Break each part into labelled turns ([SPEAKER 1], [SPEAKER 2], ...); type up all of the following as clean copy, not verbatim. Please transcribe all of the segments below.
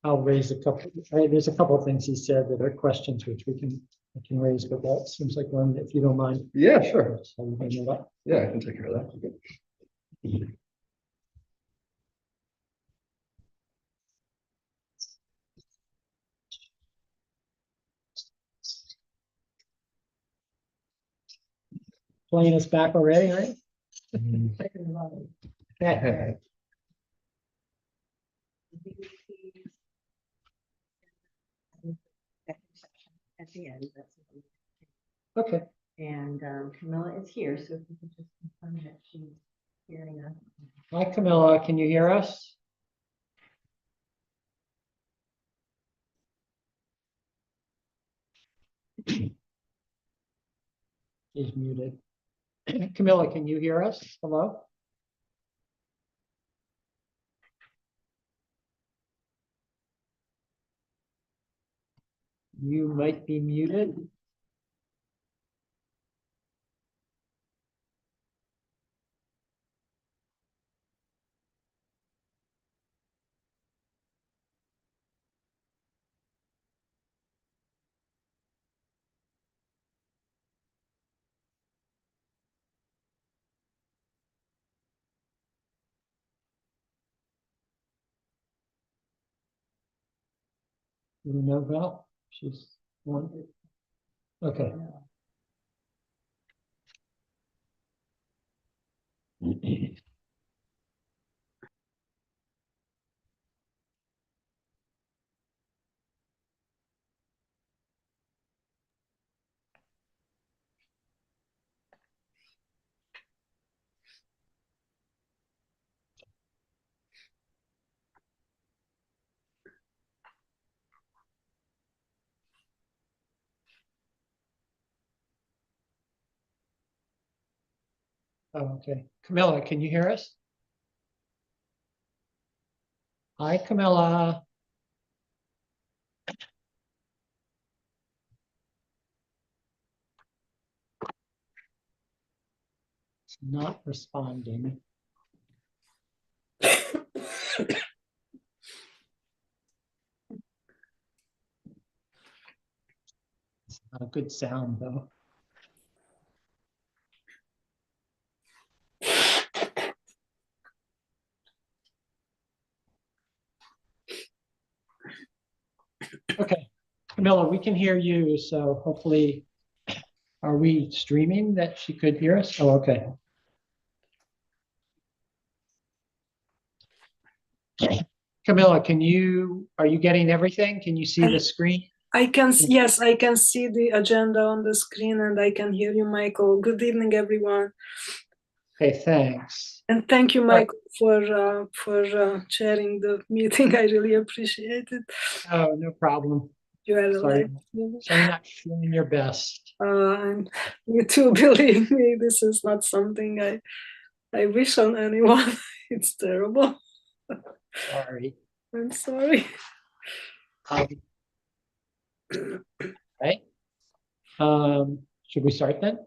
[SPEAKER 1] I'll raise a couple, there's a couple of things he said that are questions which I can raise, but that seems like one, if you don't mind.
[SPEAKER 2] Yeah, sure.
[SPEAKER 1] So we can move on.
[SPEAKER 2] Yeah, I can take care of that.
[SPEAKER 1] Playing us back already, right? Okay.
[SPEAKER 3] At the end, that's
[SPEAKER 1] Okay.
[SPEAKER 3] and Camilla is here, so if you could just confirm that she's hearing us.
[SPEAKER 1] Hi, Camilla, can you hear us? She's muted. Camilla, can you hear us? Hello? You might be muted. Do you know Val? She's one. Okay. Oh, okay. Camilla, can you hear us? Hi, Camilla. It's not responding. It's not a good sound, though. Okay, Camilla, we can hear you, so hopefully, are we streaming that she could hear us? Oh, okay. Camilla, are you getting everything? Can you see the screen?
[SPEAKER 4] I can, yes, I can see the agenda on the screen and I can hear you, Michael. Good evening, everyone.
[SPEAKER 1] Okay, thanks.
[SPEAKER 4] And thank you, Michael, for chairing the meeting. I really appreciate it.
[SPEAKER 1] Oh, no problem.
[SPEAKER 4] You are
[SPEAKER 1] Sorry,
[SPEAKER 4] alive.
[SPEAKER 1] so you're not feeling your best.
[SPEAKER 4] And you too, believe me, this is not something I wish on anyone. It's terrible.
[SPEAKER 1] Sorry.
[SPEAKER 4] I'm sorry.
[SPEAKER 1] Right. Should we start then?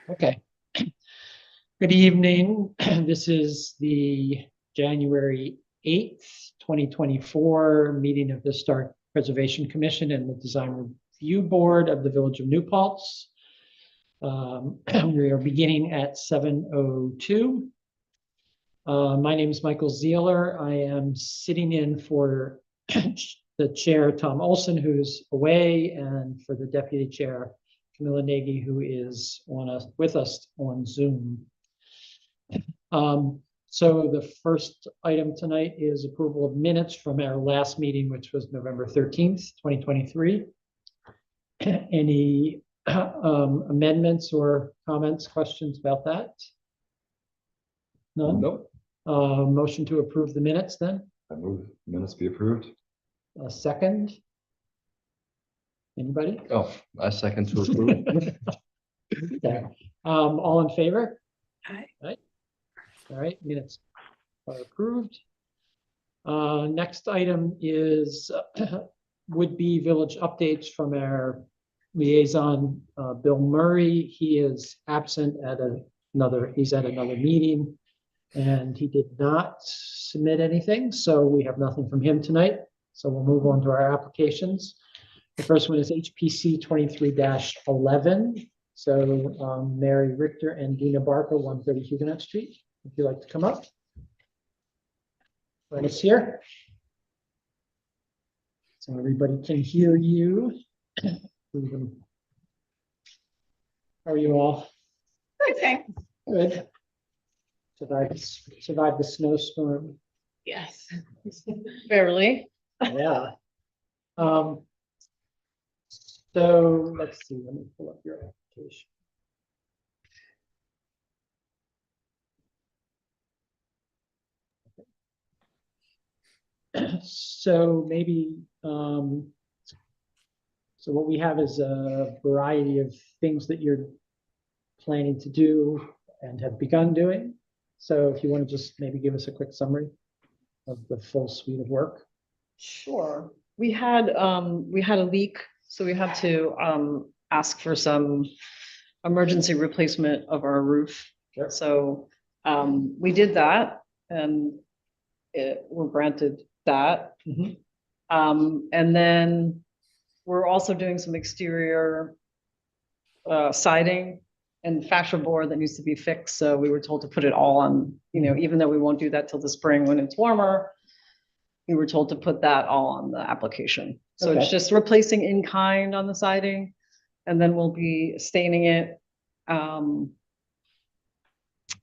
[SPEAKER 1] Okay. Good evening. This is the January 8th, 2024 meeting of the Historic Preservation Commission and the Design Review Board of the Village of New Paltz. We are beginning at 7:02. My name is Michael Zeeler. I am sitting in for the chair, Tom Olson, who's away, and for the deputy chair, Camilla Nagy, who is with us on Zoom. So the first item tonight is approval of minutes from our last meeting, which was November 13th, 2023. Any amendments or comments, questions about that? None?
[SPEAKER 2] Nope.
[SPEAKER 1] Motion to approve the minutes then?
[SPEAKER 2] I move minutes be approved.
[SPEAKER 1] A second? Anybody?
[SPEAKER 2] Oh, I second to approve.
[SPEAKER 1] Okay. All in favor?
[SPEAKER 4] Aye.
[SPEAKER 1] Right. All right, minutes are approved. Next item is would-be village updates from our liaison, Bill Murray. He is absent at he's at another meeting, and he did not submit anything, so we have nothing from him tonight. so we'll move on to our applications. The first one is HPC 23-11. So Mary Richter and Dina Barker, 130 Huguenot Street. If you'd like to come up. Join us here. So everybody can hear you. How are you all?
[SPEAKER 5] Okay.
[SPEAKER 1] Good. Survived the snowstorm.
[SPEAKER 5] Yes. Barely.
[SPEAKER 1] Yeah. So let's see, let me pull up your application. So maybe, so what we have is a variety of things that you're planning to do and have begun doing. So if you want to just maybe give us a quick summary of the full suite of work.
[SPEAKER 5] Sure. We had a leak, so we had to ask for some emergency replacement of our roof.
[SPEAKER 1] Sure.
[SPEAKER 5] So we did that and we're granted that.
[SPEAKER 1] Mhm.
[SPEAKER 5] And then we're also doing some exterior siding and fascia board that needs to be fixed. So we were told to put it all on, even though we won't do that till the spring when it's warmer, we were told to put that all on the application. So it's
[SPEAKER 1] Okay.
[SPEAKER 5] just replacing in kind on the siding, and then we'll be staining it. And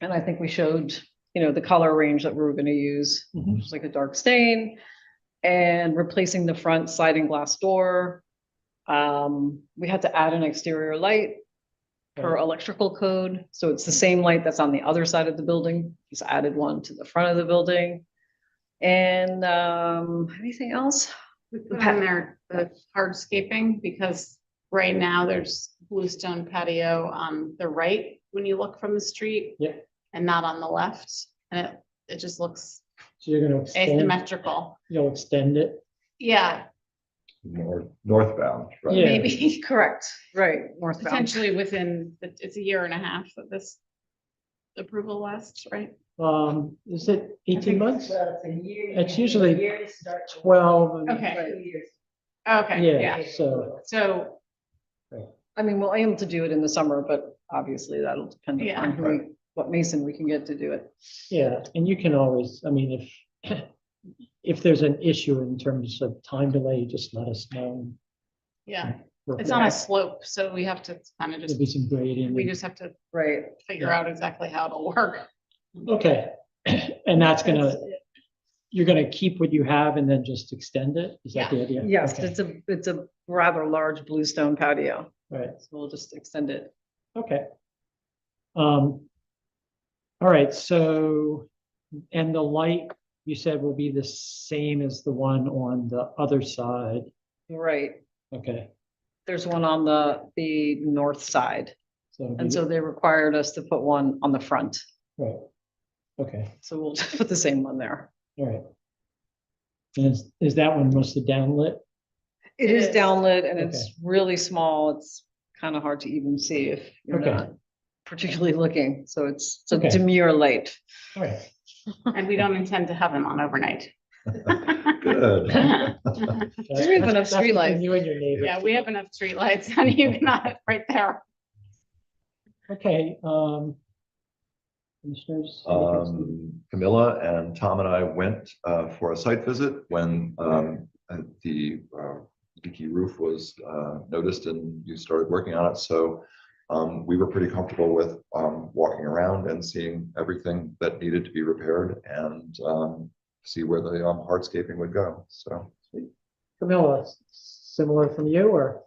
[SPEAKER 5] I think we showed, the color range that we were going to use,
[SPEAKER 1] Mhm.
[SPEAKER 5] which is like a dark stain, and replacing the front sliding glass door. We had to add an exterior light per electrical code. So it's the same light that's on the other side of the building. Just added one to the front of the building. And anything else?
[SPEAKER 6] We put on there the hardscaping because right now there's bluestone patio on the right when you look from the street.
[SPEAKER 1] Yeah.
[SPEAKER 6] And not on the left. And it just looks
[SPEAKER 1] So you're gonna extend,
[SPEAKER 6] asymmetrical.
[SPEAKER 1] you'll extend it.
[SPEAKER 6] Yeah,
[SPEAKER 2] Northbound, right?
[SPEAKER 1] Yeah.
[SPEAKER 6] maybe
[SPEAKER 5] Correct, right, northbound.
[SPEAKER 6] potentially within, it's a year and a half that this approval lasts, right?
[SPEAKER 1] Is it 18 months?
[SPEAKER 3] Well, it's a year.
[SPEAKER 1] It's usually
[SPEAKER 3] a year to start.
[SPEAKER 1] 12. and-
[SPEAKER 6] Okay.
[SPEAKER 3] 2 years.
[SPEAKER 6] Okay,
[SPEAKER 1] Yeah,
[SPEAKER 6] yeah.
[SPEAKER 1] so,
[SPEAKER 6] So,
[SPEAKER 5] I mean, we'll aim to do it in the summer, but obviously that'll depend
[SPEAKER 6] Yeah.
[SPEAKER 5] on what mason we can get to do it.
[SPEAKER 1] yeah, and you can always, I mean, if there's an issue in terms of time delay, just let us know.
[SPEAKER 6] yeah,
[SPEAKER 1] Work
[SPEAKER 6] it's
[SPEAKER 1] it
[SPEAKER 6] on a
[SPEAKER 1] out.
[SPEAKER 6] slope, so we have to kind of
[SPEAKER 1] There'll
[SPEAKER 6] just,
[SPEAKER 1] be some grading.
[SPEAKER 6] we
[SPEAKER 1] and-
[SPEAKER 6] just have to
[SPEAKER 5] Right.
[SPEAKER 6] figure
[SPEAKER 1] Yeah.
[SPEAKER 6] out exactly how it'll work.
[SPEAKER 1] Okay, and that's you're gonna keep what you have and then just extend it? Is that the idea?
[SPEAKER 5] Yes,
[SPEAKER 1] Okay.
[SPEAKER 5] it's a rather large bluestone patio,
[SPEAKER 1] Right,
[SPEAKER 5] so we'll just extend it.
[SPEAKER 1] okay. All right, so, and the light, you said will be the same as the one on the other side.
[SPEAKER 5] Right,
[SPEAKER 1] Okay,
[SPEAKER 5] there's one on the north side,
[SPEAKER 1] so. it'll
[SPEAKER 5] and
[SPEAKER 1] be-
[SPEAKER 5] so they required us to put one on the front,
[SPEAKER 1] Right, okay,
[SPEAKER 5] so we'll just put the same one there.
[SPEAKER 1] all right. And is that one mostly downlit?
[SPEAKER 5] It
[SPEAKER 6] It
[SPEAKER 5] is
[SPEAKER 6] is.
[SPEAKER 5] downlit and it's
[SPEAKER 1] Okay.
[SPEAKER 5] really small, it's kind of hard to even see if you're
[SPEAKER 1] Okay.
[SPEAKER 5] not particularly looking, so it's a
[SPEAKER 1] Okay.
[SPEAKER 5] demure light.
[SPEAKER 1] All right,
[SPEAKER 6] And we don't intend to have them on overnight.
[SPEAKER 2] Good.
[SPEAKER 5] We have enough
[SPEAKER 1] That's between
[SPEAKER 5] streetlights.
[SPEAKER 1] you and your neighbor.
[SPEAKER 6] Yeah, we have enough streetlights and you can, right there.
[SPEAKER 1] Okay, commissioners?
[SPEAKER 2] Camilla and Tom and I went for a site visit when the leaky roof was noticed and you started working on it. So we were pretty comfortable with walking around and seeing everything that needed to be repaired and see where the hardscaping would go. So
[SPEAKER 1] Camilla, similar from you or?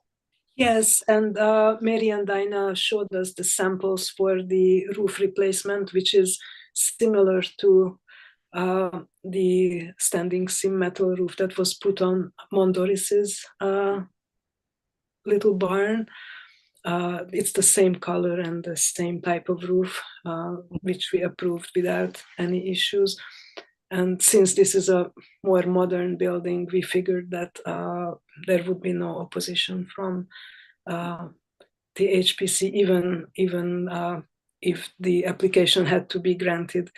[SPEAKER 4] Yes, and Mary and Dinah showed us the samples for the roof replacement, which is similar to the standing seam metal roof that was put on Mondoris's little barn. It's the same color and the same type of roof, which we approved without any issues. And since this is a more modern building, we figured that there would be no opposition from the HPC, even if the application had to be granted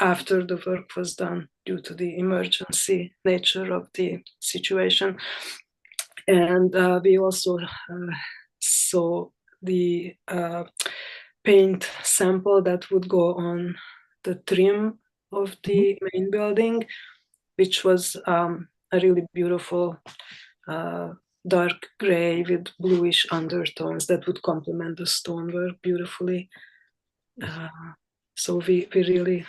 [SPEAKER 4] after the work was done due to the emergency nature of the situation. And we also saw the paint sample that would go on the trim of the main building, which was a really beautiful dark gray with bluish undertones that would complement the stonework beautifully. So we really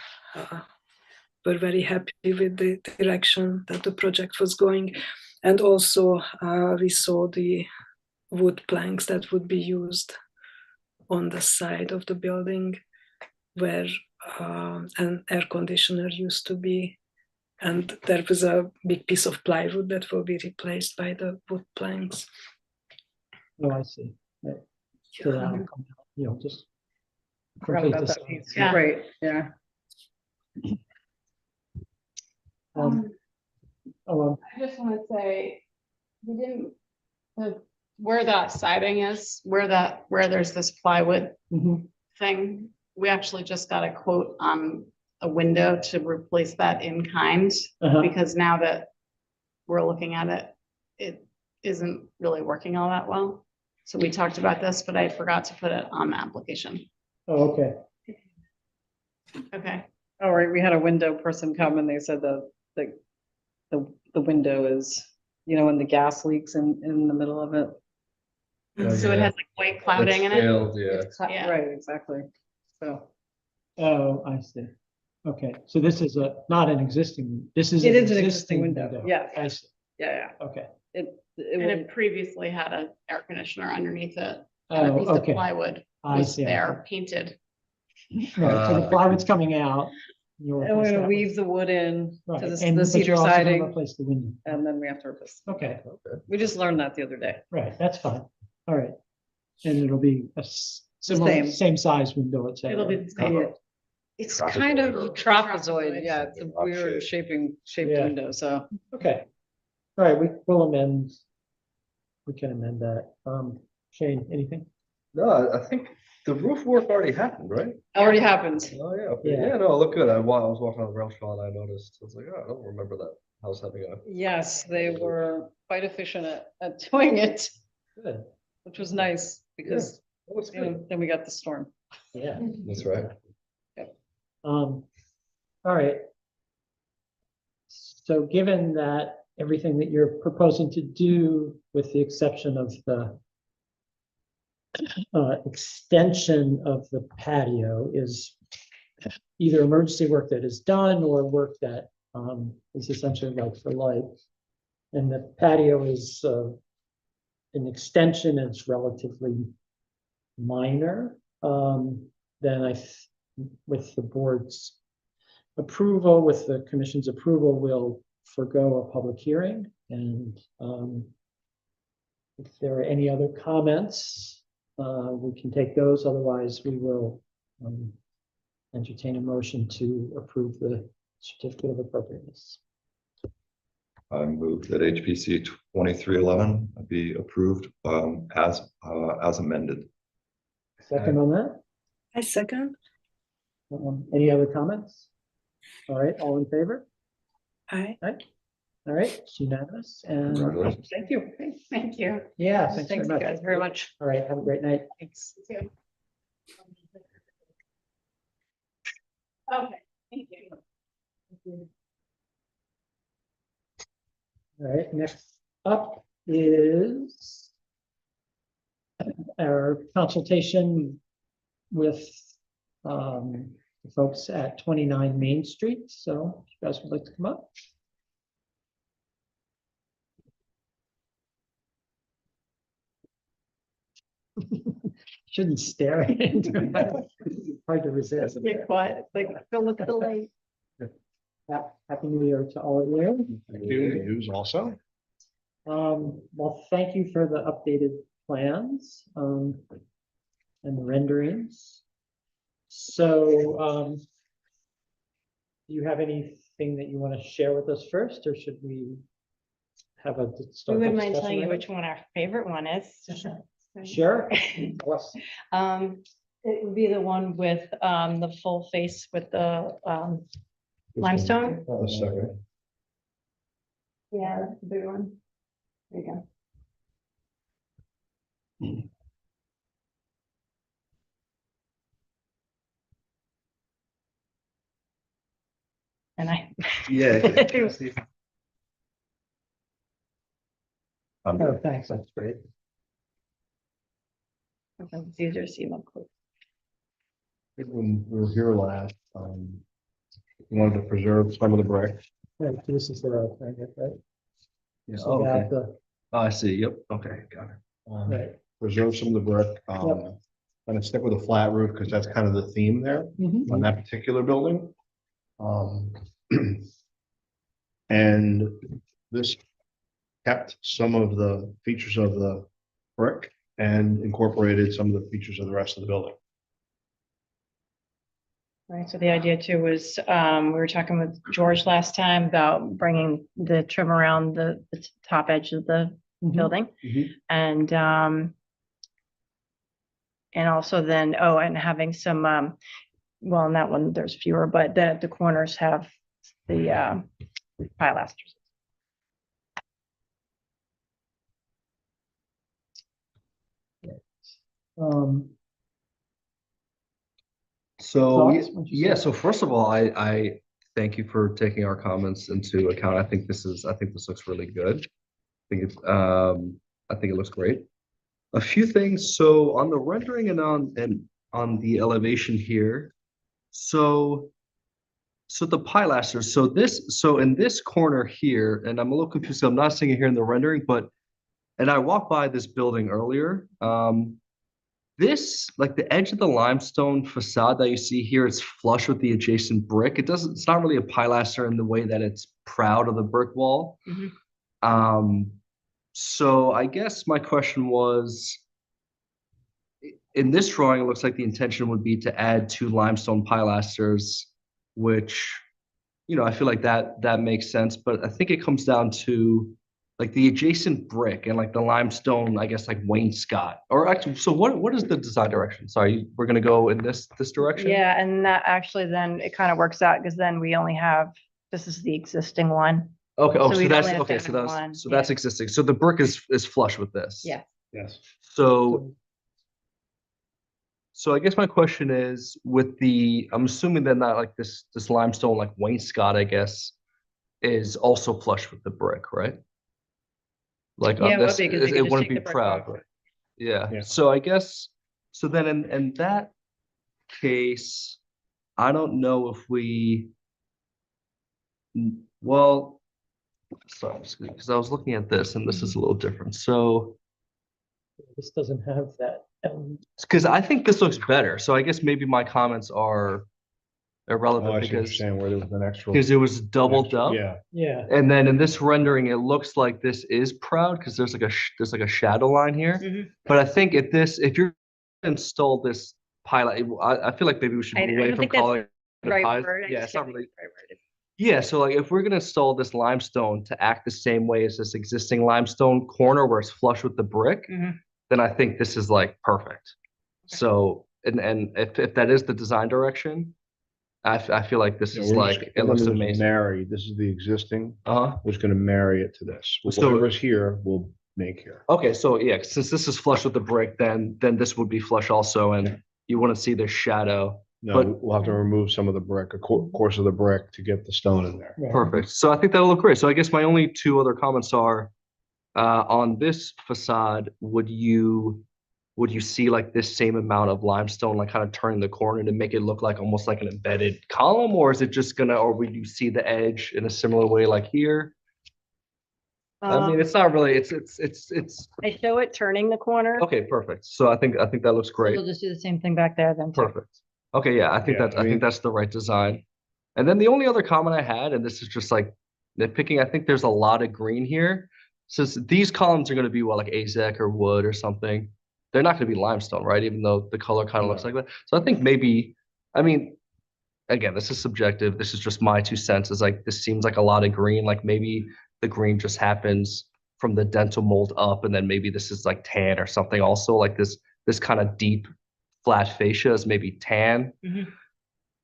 [SPEAKER 4] were very happy with the direction that the project was going. And also we saw the wood planks that would be used on the side of the building where an air conditioner used to be. And there was a big piece of plywood that will be replaced by the wood planks.
[SPEAKER 1] Oh, I see. Right. So that'll come out, you know, just.
[SPEAKER 5] Forgot
[SPEAKER 1] complete
[SPEAKER 5] about
[SPEAKER 1] the
[SPEAKER 5] that
[SPEAKER 1] sign.
[SPEAKER 5] piece.
[SPEAKER 6] Yeah.
[SPEAKER 5] Right, yeah.
[SPEAKER 6] I just want to say, we didn't, where that siding is, where there's this plywood
[SPEAKER 1] Mhm.
[SPEAKER 6] thing, we actually just got a quote on a window to replace that in kind,
[SPEAKER 1] Uh-huh.
[SPEAKER 6] because now that we're looking at it, it isn't really working all that well. So we talked about this, but I forgot to put it on the application.
[SPEAKER 1] Oh, okay.
[SPEAKER 6] Okay.
[SPEAKER 5] All right, we had a window person come and they said the window is, you know, when the gas leaks in the middle of it.
[SPEAKER 6] So it has like white clouding in it.
[SPEAKER 5] It's
[SPEAKER 6] Yeah.
[SPEAKER 5] Right, exactly. So
[SPEAKER 1] Oh, I see. Okay, so this is not an existing, this is.
[SPEAKER 5] it is an existing window. Yeah,
[SPEAKER 1] I see.
[SPEAKER 5] yeah.
[SPEAKER 1] Okay.
[SPEAKER 5] It
[SPEAKER 6] And
[SPEAKER 5] will,
[SPEAKER 6] it previously had an air conditioner underneath it.
[SPEAKER 1] Oh,
[SPEAKER 6] And a piece of
[SPEAKER 1] okay.
[SPEAKER 6] plywood
[SPEAKER 1] I
[SPEAKER 6] was
[SPEAKER 1] see.
[SPEAKER 6] there painted.
[SPEAKER 1] Right, so the plywood's coming out. You'll
[SPEAKER 5] and we're
[SPEAKER 1] replace
[SPEAKER 5] gonna
[SPEAKER 1] that
[SPEAKER 5] weave the wood in
[SPEAKER 1] with-
[SPEAKER 5] to
[SPEAKER 1] Right,
[SPEAKER 5] the
[SPEAKER 1] and but
[SPEAKER 5] cedar
[SPEAKER 1] you're also gonna
[SPEAKER 5] siding,
[SPEAKER 1] replace the window.
[SPEAKER 5] and then we have to replace.
[SPEAKER 1] Okay,
[SPEAKER 5] We just learned that the other day.
[SPEAKER 1] right, that's fine. All right. And it'll be a similar,
[SPEAKER 5] Same.
[SPEAKER 1] same size window, it's.
[SPEAKER 6] It'll be the same.
[SPEAKER 5] Yeah. It's kind of trapezoid, yeah, it's a
[SPEAKER 2] Rock
[SPEAKER 5] weird
[SPEAKER 2] shape.
[SPEAKER 5] shaped
[SPEAKER 1] Yeah.
[SPEAKER 5] window, so.
[SPEAKER 1] Okay. All right, we'll amend. We can amend that. Shane, anything?
[SPEAKER 7] No, I think the roof work already happened, right?
[SPEAKER 5] Already happened.
[SPEAKER 7] Oh, yeah, okay.
[SPEAKER 1] Yeah.
[SPEAKER 7] Yeah, no, it looked good. I was walking on the rail trail and I noticed, I was like, oh, I don't remember that house having a.
[SPEAKER 5] Yes, they were quite efficient at doing it,
[SPEAKER 1] Good.
[SPEAKER 5] which was nice because,
[SPEAKER 7] That looks
[SPEAKER 5] you know,
[SPEAKER 7] good.
[SPEAKER 5] then we got the storm.
[SPEAKER 1] Yeah.
[SPEAKER 7] That's right.
[SPEAKER 1] All right. So given that everything that you're proposing to do, with the exception of the extension of the patio, is either emergency work that is done or work that is essentially like for like. And the patio is an extension, and it's relatively minor. Then with the board's approval, with the commission's approval, we'll forego a public hearing. And if there are any other comments, we can take those. Otherwise, we will entertain a motion to approve the certificate of appropriateness.
[SPEAKER 2] I move that HPC 2311 be approved as amended.
[SPEAKER 1] Second on that?
[SPEAKER 4] I second.
[SPEAKER 1] Any other comments? All right, all in favor?
[SPEAKER 4] I
[SPEAKER 1] All right, it's unanimous, and
[SPEAKER 2] Congratulations.
[SPEAKER 5] Thank you.
[SPEAKER 6] Thank you.
[SPEAKER 1] yeah, thanks very
[SPEAKER 5] Thanks,
[SPEAKER 1] much.
[SPEAKER 5] guys, very much.
[SPEAKER 1] All right, have a great night.
[SPEAKER 5] Thanks.
[SPEAKER 6] Okay, thank you.
[SPEAKER 1] All right, next up is our consultation with the folks at 29 Main Street. So if you guys would like to come up. Shouldn't stare into it. Hard to resist.
[SPEAKER 6] Get quiet, like, fill with the light.
[SPEAKER 1] Happy New Year to all of you.
[SPEAKER 7] Use also.
[SPEAKER 1] Well, thank you for the updated plans, and the renderings. So, do you have anything that you want to share with us first, or should we have a?
[SPEAKER 3] We
[SPEAKER 1] start the
[SPEAKER 3] wouldn't mind
[SPEAKER 1] discussion
[SPEAKER 3] telling you
[SPEAKER 1] later?
[SPEAKER 3] which one our favorite one is.
[SPEAKER 1] Sure. Tell us.
[SPEAKER 3] It would be the one with the full face with the
[SPEAKER 6] Limestone?
[SPEAKER 7] A second.
[SPEAKER 6] Yeah, that's the big one. There you go. And I.
[SPEAKER 1] Oh, thanks, that's great.
[SPEAKER 6] It's easier to see them up close.
[SPEAKER 7] When we were here last, we wanted to preserve some of the brick.
[SPEAKER 1] Right, this is the road, right?
[SPEAKER 7] Yeah,
[SPEAKER 1] So that the,
[SPEAKER 7] Oh, I see, yep, okay, got it.
[SPEAKER 1] right.
[SPEAKER 7] Preserve some of the brick, kind of stick with a flat roof, because that's kind of the theme there
[SPEAKER 1] Mhm.
[SPEAKER 7] on that particular building. And this kept some of the features of the brick and incorporated some of the features of the rest of the building.
[SPEAKER 3] Right, so the idea too was, we were talking with George last time about bringing the trim around the top edge of the
[SPEAKER 1] Mhm.
[SPEAKER 3] building.
[SPEAKER 7] Mhm.
[SPEAKER 3] And also then, oh, and having some, well, in that one, there's fewer, but the corners have the pilasters.
[SPEAKER 1] Um,
[SPEAKER 7] So,
[SPEAKER 1] Thoughts? What'd you
[SPEAKER 7] yeah,
[SPEAKER 1] say?
[SPEAKER 7] so first of all, I thank you for taking our comments into account. I think this looks really good. I think it looks great. A few things, so on the rendering and on the elevation here, so the pilasters, so in this corner here, and I'm a little confused, I'm not seeing it here in the rendering, but, and I walked by this building earlier, this, like the edge of the limestone facade that you see here, it's flush with the adjacent brick. It's not really a pilaster in the way that it's proud of the brick wall.
[SPEAKER 3] Mhm.
[SPEAKER 7] So I guess my question was, in this drawing, it looks like the intention would be to add 2 limestone pilasters, which, I feel like that makes sense, but I think it comes down to like the adjacent brick and like the limestone, I guess, like wainscot. Or actually, so what is the design direction? Sorry, we're gonna go in this direction?
[SPEAKER 3] Yeah, and that actually then it kind of works out because then we only have, this is the existing one.
[SPEAKER 7] Okay,
[SPEAKER 3] So we'd only have to
[SPEAKER 7] okay,
[SPEAKER 3] add one,
[SPEAKER 7] so that's
[SPEAKER 3] yeah.
[SPEAKER 7] existing. So the brick is flush with this.
[SPEAKER 3] Yeah.
[SPEAKER 7] Yes. So I guess my question is with I'm assuming that not like this limestone like wainscot, I guess, is also flush with the brick, right? Like
[SPEAKER 3] Yeah,
[SPEAKER 7] on
[SPEAKER 3] it would
[SPEAKER 7] this,
[SPEAKER 3] be, 'cause you could
[SPEAKER 7] it
[SPEAKER 3] just
[SPEAKER 7] wouldn't
[SPEAKER 3] take
[SPEAKER 7] be
[SPEAKER 3] the brick
[SPEAKER 7] proud,
[SPEAKER 3] off.
[SPEAKER 7] right? Yeah, Yeah. so I guess, so then in that case, I don't know if well, sorry, because I was looking at this and this is a little different. So,
[SPEAKER 1] This doesn't have that.
[SPEAKER 7] because I think this looks better. So I guess maybe my comments are
[SPEAKER 8] Oh,
[SPEAKER 7] irrelevant
[SPEAKER 8] I see what you're
[SPEAKER 7] because
[SPEAKER 8] saying, where there was an extra.
[SPEAKER 7] it was doubled up.
[SPEAKER 8] Yeah,
[SPEAKER 1] Yeah,
[SPEAKER 7] And then in this rendering, it looks like this is proud because there's like a shadow line here.
[SPEAKER 3] Mhm.
[SPEAKER 7] But I think if you're gonna install this pilot, I feel like maybe we should
[SPEAKER 3] I
[SPEAKER 7] move
[SPEAKER 3] don't
[SPEAKER 7] away from
[SPEAKER 3] think that's
[SPEAKER 7] calling it a
[SPEAKER 3] Right
[SPEAKER 7] pilot.
[SPEAKER 3] word. I
[SPEAKER 7] Yeah,
[SPEAKER 3] just
[SPEAKER 7] it's not
[SPEAKER 3] can't
[SPEAKER 7] really.
[SPEAKER 3] think of the right word.
[SPEAKER 7] Yeah, so like if we're gonna install this limestone to act the same way as this existing limestone corner where it's flush with the brick,
[SPEAKER 3] Mhm.
[SPEAKER 7] then I think this is like perfect. So and if that is the design direction, I feel like this
[SPEAKER 8] yeah,
[SPEAKER 7] is
[SPEAKER 8] we're
[SPEAKER 7] like
[SPEAKER 8] just
[SPEAKER 7] it looks
[SPEAKER 8] gonna
[SPEAKER 7] amazing.
[SPEAKER 8] marry, this is the existing,
[SPEAKER 7] Uh-huh.
[SPEAKER 8] we're just gonna marry it to this.
[SPEAKER 7] So-
[SPEAKER 8] Whatever's here, we'll make here.
[SPEAKER 7] Okay, so yeah, since this is flush with the brick, then this would be flush also, and you wouldn't see the shadow.
[SPEAKER 8] No,
[SPEAKER 7] But-
[SPEAKER 8] we'll have to remove some of the brick, a course of the brick to get the stone in there.
[SPEAKER 1] right.
[SPEAKER 7] Perfect. So I think that'll look great. So I guess my only 2 other comments are, on this facade, would you see like this same amount of limestone, like kind of turning the corner to make it look like almost like an embedded column, or is it just gonna, or would you see the edge in a similar way like here? I mean, it's not really, it's,
[SPEAKER 3] I show it turning the corner.
[SPEAKER 7] okay, perfect. So I think that looks
[SPEAKER 3] So
[SPEAKER 7] great.
[SPEAKER 3] We'll just do the same thing back there then. too.
[SPEAKER 7] Perfect. Okay, yeah, I think
[SPEAKER 8] Yeah,
[SPEAKER 7] that's,
[SPEAKER 8] I
[SPEAKER 7] I think
[SPEAKER 8] mean-
[SPEAKER 7] that's the right design. And then the only other comment I had, and this is just like nitpicking, I think there's a lot of green here. Since these columns are gonna be what, like AZEK or wood or something, they're not gonna be limestone, right? Even though the color kind of looks like that. So I think maybe, I mean, again, this is subjective. This is just my 2 cents. Is like, this seems like a lot of green, like maybe the green just happens from the dental mold up, and then maybe this is like tan or something also, like this kind of deep flat fascia is maybe tan.
[SPEAKER 3] Mhm.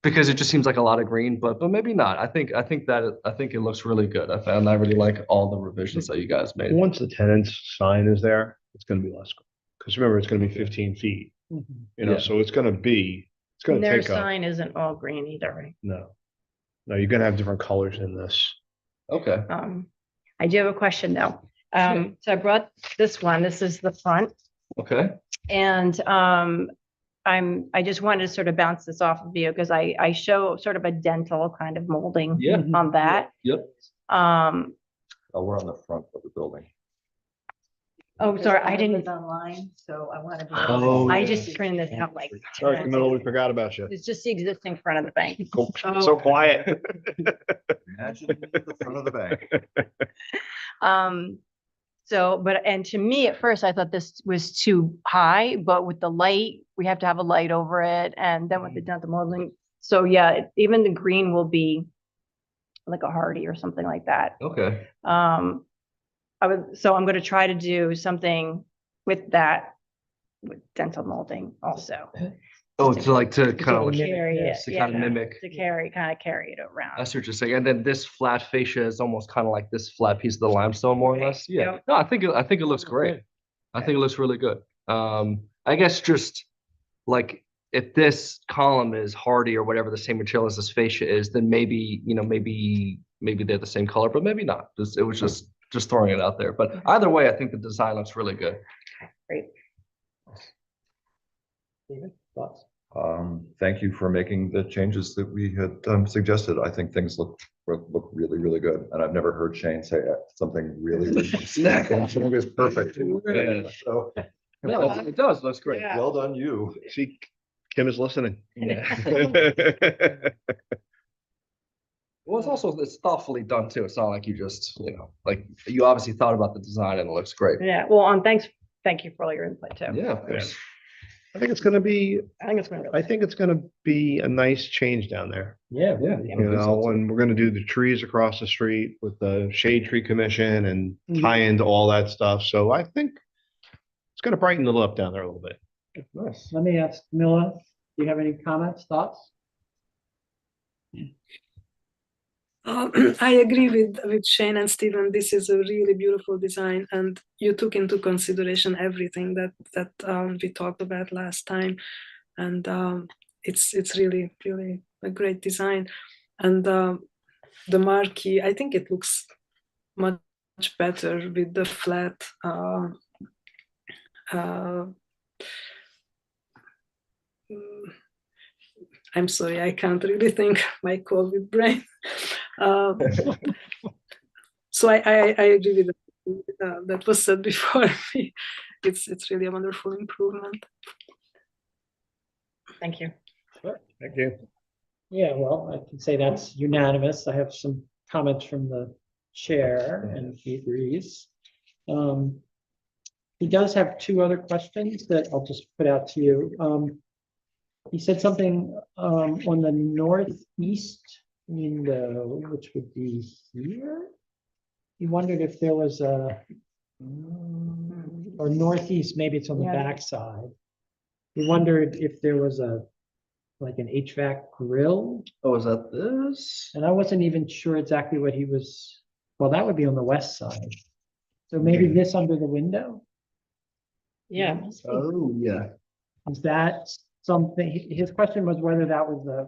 [SPEAKER 7] because it just seems like a lot of green, but maybe not. I think it looks really good. I really like all the revisions that you guys made.
[SPEAKER 8] Once the tenant's sign is there, it's gonna be less. Because remember, it's gonna be 15 feet, you know,
[SPEAKER 7] Yeah.
[SPEAKER 8] so it's gonna
[SPEAKER 3] And their
[SPEAKER 8] take up.
[SPEAKER 3] sign isn't all green either, right?
[SPEAKER 8] No. No, you're gonna have different colors in this.
[SPEAKER 7] Okay.
[SPEAKER 3] I do have a question though. So I brought this one, this is the front.
[SPEAKER 7] Okay.
[SPEAKER 3] And I just wanted to sort of bounce this off of you because I show sort of a dental kind of molding
[SPEAKER 7] Yeah.
[SPEAKER 3] on that.
[SPEAKER 7] Yep.
[SPEAKER 3] Um,
[SPEAKER 2] Oh, we're on the front of the building.
[SPEAKER 3] oh, sorry, I didn't,
[SPEAKER 9] Online, so I want to.
[SPEAKER 7] Oh,
[SPEAKER 3] I
[SPEAKER 7] yeah.
[SPEAKER 3] just printed this out like.
[SPEAKER 8] Sorry, Camilla, we forgot about you.
[SPEAKER 3] It's just the existing front of the bank.
[SPEAKER 8] So quiet.
[SPEAKER 2] Imagine the front of the bank.
[SPEAKER 3] So, and to me, at first, I thought this was too high, but with the light, we have to have a light over it, and then with the dental modeling. So yeah, even the green will be like a hardy or something like that.
[SPEAKER 7] Okay.
[SPEAKER 3] So I'm gonna try to do something with that, with dental molding also.
[SPEAKER 7] Oh, to kind of like,
[SPEAKER 3] Carry it,
[SPEAKER 7] to kind of
[SPEAKER 3] yeah,
[SPEAKER 7] mimic.
[SPEAKER 3] to kind of carry it around.
[SPEAKER 7] That's what you're saying. And then this flat fascia is almost kind of like this flat piece of the limestone, more or less. Yeah.
[SPEAKER 3] Yep.
[SPEAKER 7] No, I think it looks great. I think it looks really good. I guess just like if this column is hardy or whatever the same material as this fascia is, then maybe, you know, maybe they're the same color, but maybe not. It was just throwing it out there. But either way, I think the design looks really good.
[SPEAKER 3] Great.
[SPEAKER 1] David, thoughts?
[SPEAKER 2] Thank you for making the changes that we had suggested. I think things look really, really good. And I've never heard Shane say something really, really something is perfect.
[SPEAKER 7] Yeah.
[SPEAKER 2] So,
[SPEAKER 7] No, it does. Looks great.
[SPEAKER 3] Yeah.
[SPEAKER 2] well done, you.
[SPEAKER 8] See, Kim is listening.
[SPEAKER 7] Well, it's thoughtfully done too. It's not like you just, you know, like you obviously thought about the design and it looks great.
[SPEAKER 3] Yeah, well, and thank you for all your input too.
[SPEAKER 7] Yeah, of course.
[SPEAKER 8] I think it's gonna be,
[SPEAKER 3] I think it's gonna
[SPEAKER 8] I
[SPEAKER 3] really.
[SPEAKER 8] think it's gonna be a nice change down there.
[SPEAKER 1] Yeah.
[SPEAKER 7] Yeah.
[SPEAKER 8] You know, and we're gonna do the trees across the street with the Shade Tree Commission and tie into all that stuff. So I think it's gonna brighten it up down there a little bit.
[SPEAKER 7] Nice.
[SPEAKER 1] Let me ask Camilla, do you have any comments, thoughts?
[SPEAKER 4] I agree with Shane and Stephen. This is a really beautiful design, and you took into consideration everything that we talked about last time, and it's really a great design. And the marquee, I think it looks much better with the flat. I'm sorry, I can't really think my COVID brain. So I agree with that was said before. It's really a wonderful improvement.
[SPEAKER 3] Thank you.
[SPEAKER 8] Thank you.
[SPEAKER 1] Yeah, well, I can say that's unanimous. I have some comments from the chair and he agrees. He does have two other questions that I'll just put out to you. He said something on the northeast window, which would be here. He wondered if there was a, or northeast, maybe it's on the
[SPEAKER 3] Yeah.
[SPEAKER 1] back side. He wondered if there was like an HVAC grill,
[SPEAKER 7] Oh, is that this?
[SPEAKER 1] and I wasn't even sure exactly what he was, well, that would be on the west side. So maybe this under the window?
[SPEAKER 3] Yeah.
[SPEAKER 7] Oh, yeah.
[SPEAKER 1] Is that something, his question was whether that was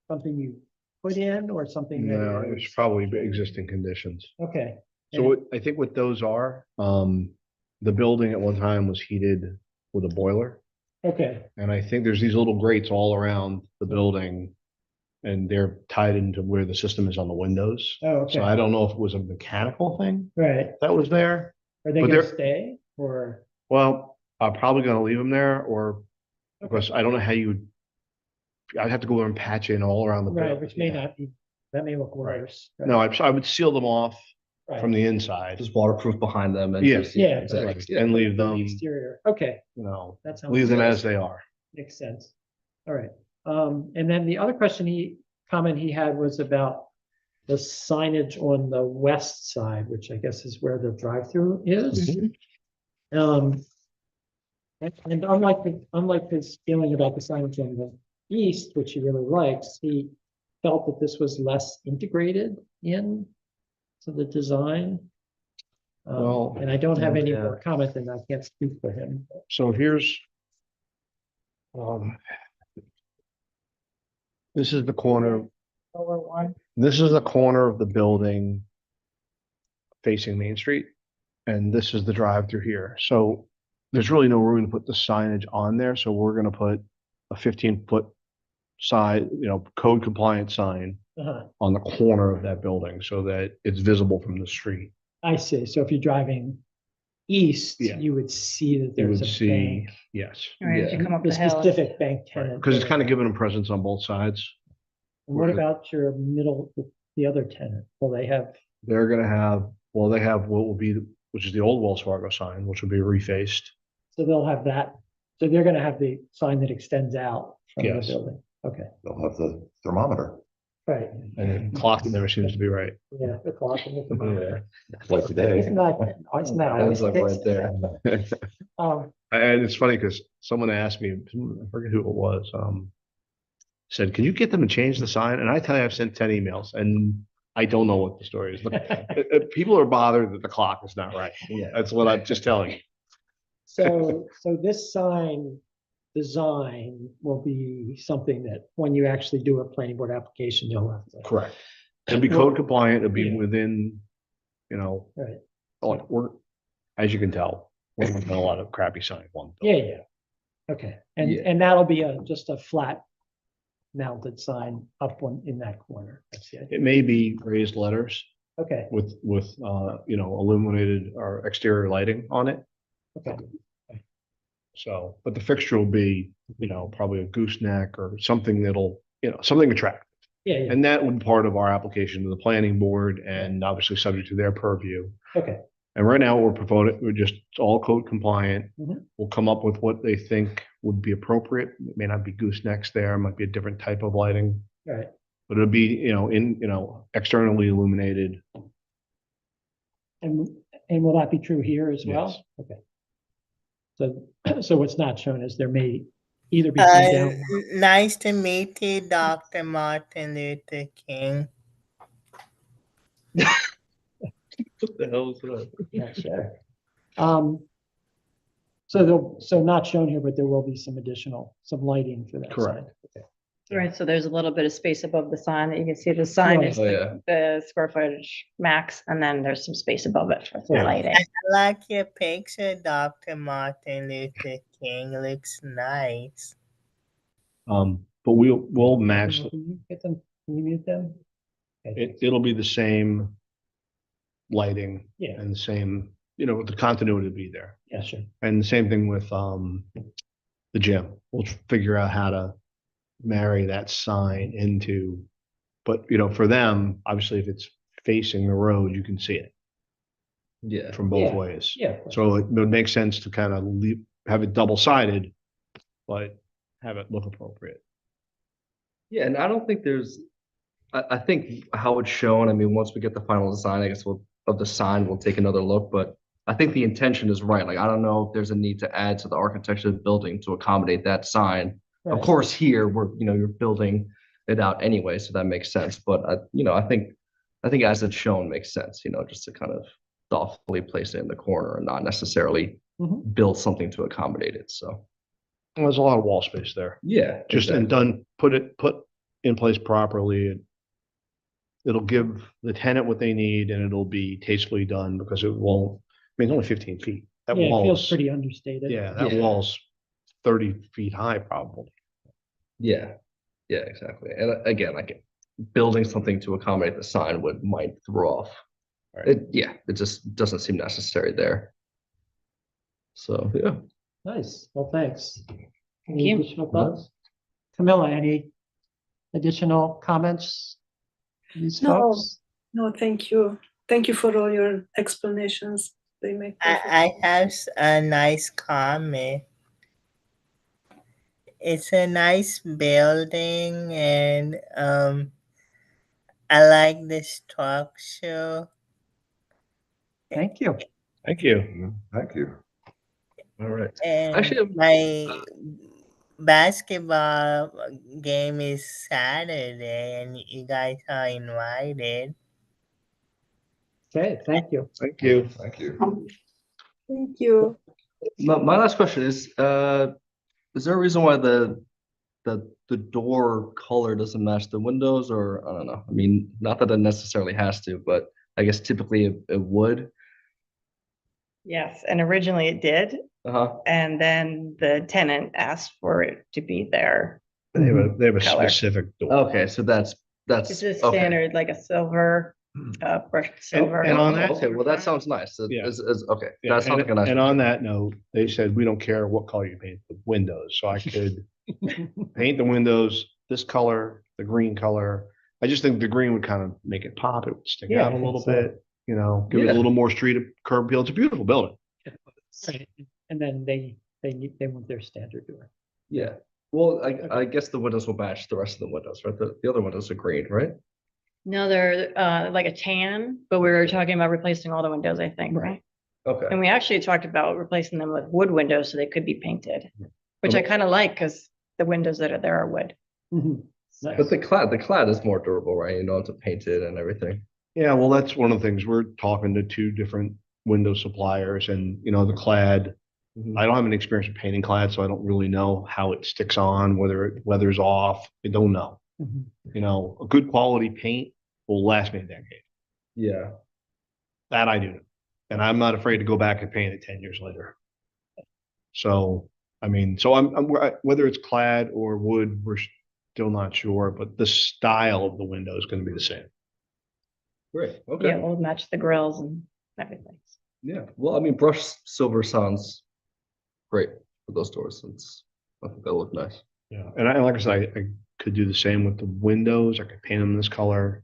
[SPEAKER 1] something you put in or something that
[SPEAKER 8] No, it was probably existing conditions.
[SPEAKER 1] okay,
[SPEAKER 8] So I think what those are, the building at one time was heated with a boiler.
[SPEAKER 1] okay,
[SPEAKER 8] And I think there's these little grates all around the building. And they're tied into where the system is on the windows.
[SPEAKER 1] oh, okay,
[SPEAKER 8] So I don't know if it was a mechanical thing
[SPEAKER 1] right.
[SPEAKER 8] that was there.
[SPEAKER 1] Are they
[SPEAKER 8] But
[SPEAKER 1] gonna
[SPEAKER 8] they're-
[SPEAKER 1] stay or?
[SPEAKER 8] Well, I'm probably gonna leave them there or because I don't know how you. I'd have to go there and patch in all around the
[SPEAKER 1] Right,
[SPEAKER 8] building.
[SPEAKER 1] which may
[SPEAKER 8] Yeah.
[SPEAKER 1] not be, that may look
[SPEAKER 8] Right.
[SPEAKER 1] worse.
[SPEAKER 8] No, I would seal them off
[SPEAKER 1] Right.
[SPEAKER 8] from the inside,
[SPEAKER 7] Just waterproof behind them and
[SPEAKER 8] Yeah.
[SPEAKER 7] just.
[SPEAKER 1] Yeah.
[SPEAKER 7] Exactly.
[SPEAKER 8] right, and leave
[SPEAKER 1] The
[SPEAKER 8] them,
[SPEAKER 1] exterior, okay,
[SPEAKER 8] you know,
[SPEAKER 1] that sounds.
[SPEAKER 8] leave them
[SPEAKER 1] good.
[SPEAKER 8] as they are.
[SPEAKER 1] Makes sense. All right. And then the other comment he had was about the signage on the west side, which I guess is where the drive-through is. And unlike his feeling about the signage on the east, which he really likes, he felt that this was less integrated in to the design.
[SPEAKER 8] Well,
[SPEAKER 1] And I don't have any
[SPEAKER 7] yeah.
[SPEAKER 1] more comment, and I can't speak for him.
[SPEAKER 8] So here's. This is the corner,
[SPEAKER 3] Lower one.
[SPEAKER 8] this is the corner of the building facing Main Street. And this is the drive through here. So there's really no room to put the signage on there. So we're gonna put a 15-foot side, code compliant sign
[SPEAKER 1] Uh-huh.
[SPEAKER 8] on the corner of that building so that it's visible from the street.
[SPEAKER 1] I see. So if you're driving east,
[SPEAKER 8] Yeah.
[SPEAKER 1] you would see that
[SPEAKER 8] You
[SPEAKER 1] there's
[SPEAKER 8] would
[SPEAKER 1] a
[SPEAKER 8] see,
[SPEAKER 1] bank.
[SPEAKER 8] yes,
[SPEAKER 3] Right, as you
[SPEAKER 1] and
[SPEAKER 3] come up
[SPEAKER 1] the
[SPEAKER 3] the hill.
[SPEAKER 1] specific bank tenant.
[SPEAKER 8] because it's
[SPEAKER 1] there.
[SPEAKER 8] kind of giving them presence on both sides.
[SPEAKER 1] And what about your middle, the other tenant? Will they have,
[SPEAKER 8] They're gonna have, well, they have what will be, which is the old Wells Fargo sign, which will be refaced.
[SPEAKER 1] so they'll have that, so they're gonna have the sign that extends out from the
[SPEAKER 8] Yes.
[SPEAKER 1] building? Okay,
[SPEAKER 2] They'll have the thermometer.
[SPEAKER 1] right,
[SPEAKER 8] And the clock never seems to be right.
[SPEAKER 1] yeah, the clock and the thermometer.
[SPEAKER 2] Like today.
[SPEAKER 1] Isn't that always the case? Um,
[SPEAKER 8] And it's funny because someone asked me, I forget who it was, said, can you get them to change the sign? And I tell you, I've sent 10 emails and I don't know what the story is. People are bothered that the clock is not right.
[SPEAKER 7] Yeah.
[SPEAKER 8] That's what I'm just telling you.
[SPEAKER 1] So this sign design will be something that when you actually do a planning board application, you'll have to.
[SPEAKER 8] Correct. It'll be code compliant. It'll be
[SPEAKER 1] Yeah.
[SPEAKER 8] within,
[SPEAKER 1] Right,
[SPEAKER 8] like we're, as you can tell, we're looking at a lot of crappy signs.
[SPEAKER 1] yeah. Okay, and,
[SPEAKER 7] Yeah.
[SPEAKER 1] and that'll be just a flat mounted sign up one in that corner. That's the idea.
[SPEAKER 8] It may be raised letters
[SPEAKER 1] Okay,
[SPEAKER 8] with, illuminated or exterior lighting on it.
[SPEAKER 1] okay,
[SPEAKER 8] So, but the fixture will be, probably a gooseneck or something that'll, something attractive.
[SPEAKER 1] yeah,
[SPEAKER 8] And that would be part of our application to the planning board and obviously subject to their purview.
[SPEAKER 1] okay,
[SPEAKER 8] And right now we're promoting, we're just it's all code compliant.
[SPEAKER 1] Mhm.
[SPEAKER 8] We'll come up with what they think would be appropriate. It may not be goosenecks there, it might be a different type of lighting,
[SPEAKER 1] all right.
[SPEAKER 8] but it'll be, externally illuminated.
[SPEAKER 1] And will that be true here as well?
[SPEAKER 8] Yes.
[SPEAKER 1] Okay. So what's not shown is there may either be some down.
[SPEAKER 9] Nice to meet you, Dr. Martin Luther King.
[SPEAKER 7] What the hell is that?
[SPEAKER 1] Yeah, sure. So not shown here, but there will be some lighting for that.
[SPEAKER 8] Correct.
[SPEAKER 1] sign. Okay.
[SPEAKER 3] Right, so there's a little bit of space above the sign that you can see the sign
[SPEAKER 1] Right.
[SPEAKER 3] is
[SPEAKER 7] Oh,
[SPEAKER 3] like
[SPEAKER 7] yeah.
[SPEAKER 3] the square footage max, and then there's some space above it for
[SPEAKER 1] Yeah.
[SPEAKER 3] lighting.
[SPEAKER 9] I like your picture, Dr. Martin Luther King. Looks nice.
[SPEAKER 8] But we'll match,
[SPEAKER 1] Can you get them, can you mute them? Okay.
[SPEAKER 8] it'll be the same lighting
[SPEAKER 1] Yeah,
[SPEAKER 8] and the same, the continuity will be there.
[SPEAKER 1] yeah, sure.
[SPEAKER 8] And the same thing with the gym. We'll figure out how to marry that sign into, but for them, obviously, if it's facing the road, you can see it
[SPEAKER 7] Yeah.
[SPEAKER 8] from both
[SPEAKER 1] Yeah.
[SPEAKER 8] ways.
[SPEAKER 1] Yeah.
[SPEAKER 8] So it would make sense to kind of have it double-sided, but have it look appropriate.
[SPEAKER 7] Yeah, and I don't think I think how it's shown, I mean, once we get the final design, I guess of the sign, we'll take another look, but I think the intention is right. Like, I don't know if there's a need to add to the architecture of the building to accommodate that sign. Of
[SPEAKER 1] Right.
[SPEAKER 7] course, here, you're building it out anyway, so that makes sense, but I think as it's shown makes sense, just to kind of thoughtfully place it in the corner and not necessarily
[SPEAKER 1] Mhm.
[SPEAKER 7] build something to accommodate it, so.
[SPEAKER 8] And there's a lot of wall space there.
[SPEAKER 7] Yeah.
[SPEAKER 8] Just and done, put in place properly. It'll give the tenant what they need and it'll be tastefully done because it won't, it's only 15 feet. That
[SPEAKER 1] Yeah, it feels
[SPEAKER 8] wall's,
[SPEAKER 1] pretty understated.
[SPEAKER 8] yeah, that
[SPEAKER 7] Yeah.
[SPEAKER 8] wall's 30 feet high probably.
[SPEAKER 7] Yeah, exactly. And again, like building something to accommodate the sign might throw off.
[SPEAKER 8] Right.
[SPEAKER 7] It just doesn't seem necessary there. So, yeah.
[SPEAKER 1] Nice. Well, thanks.
[SPEAKER 3] Thank
[SPEAKER 1] Any
[SPEAKER 3] you.
[SPEAKER 1] additional thoughts? Camilla, any additional comments? These
[SPEAKER 4] No.
[SPEAKER 1] folks?
[SPEAKER 4] No, thank you. Thank you for all your explanations. They make perfect
[SPEAKER 9] I have a nice comment. It's a nice building and I like the structure.
[SPEAKER 1] Thank you.
[SPEAKER 8] Thank you.
[SPEAKER 2] Thank you.
[SPEAKER 7] All right.
[SPEAKER 9] And
[SPEAKER 7] Actually,
[SPEAKER 9] basketball game is Saturday and you guys are invited.
[SPEAKER 1] Okay, thank you.
[SPEAKER 8] Thank you.
[SPEAKER 2] Thank you.
[SPEAKER 3] Thank you.
[SPEAKER 7] My last question is there a reason why the door color doesn't match the windows, or I don't know. I mean, not that it necessarily has to, but I guess typically it would.
[SPEAKER 3] Yes, and originally it did,
[SPEAKER 7] Uh-huh.
[SPEAKER 3] and then the tenant asked for it to be there.
[SPEAKER 8] They have a
[SPEAKER 3] Color.
[SPEAKER 8] specific door.
[SPEAKER 7] Okay, so that's
[SPEAKER 3] It's a
[SPEAKER 7] okay.
[SPEAKER 3] standard, like a silver, brushed silver.
[SPEAKER 8] and on that-
[SPEAKER 7] Okay, well, that sounds nice.
[SPEAKER 8] Yeah.
[SPEAKER 7] Okay,
[SPEAKER 8] Yeah,
[SPEAKER 7] that sounds like a nice.
[SPEAKER 8] and on that note, they said, we don't care what color you paint the windows, so I could paint the windows this color, the green color. I just think the green would kind of make it pop, it would stick
[SPEAKER 1] Yeah,
[SPEAKER 8] out
[SPEAKER 1] I
[SPEAKER 8] a
[SPEAKER 1] think
[SPEAKER 8] little
[SPEAKER 1] so.
[SPEAKER 8] bit, you know, give it
[SPEAKER 7] Yeah.
[SPEAKER 8] a little more street curb appeal. It's a beautiful building.
[SPEAKER 1] Right. And then they want their standard door.
[SPEAKER 7] Yeah. Well, I guess the windows will match the rest of the windows, right? The other windows are green, right?
[SPEAKER 3] No, they're like a tan, but we were talking about replacing all the windows, I think, right?
[SPEAKER 7] Okay.
[SPEAKER 3] And we actually talked about replacing them with wood windows so they could be painted, which I kind of like because the windows that are there are wood.
[SPEAKER 1] Mhm.
[SPEAKER 7] But the clad is more durable, right? You don't have to paint it and everything.
[SPEAKER 8] Yeah, well, that's one of the things, we're talking to two different window suppliers and, you know, the clad, I don't have any experience with painting clad, so I don't really know how it sticks on, whether it weathers off. I don't know.
[SPEAKER 1] Mhm.
[SPEAKER 8] You know, a good quality paint will last me a decade.
[SPEAKER 7] Yeah.
[SPEAKER 8] That I do know. And I'm not afraid to go back and paint it 10 years later. So, I mean, so whether it's clad or wood, we're still not sure, but the style of the window is going to be the same.
[SPEAKER 7] Great.
[SPEAKER 3] Yeah,
[SPEAKER 7] Okay.
[SPEAKER 3] we'll match the grills and everything.
[SPEAKER 7] Yeah. Well, I mean, brushed silver sounds great for those doors. I think they'll look nice.
[SPEAKER 8] Yeah. And like I said, I could do the same with the windows. I could paint them this color.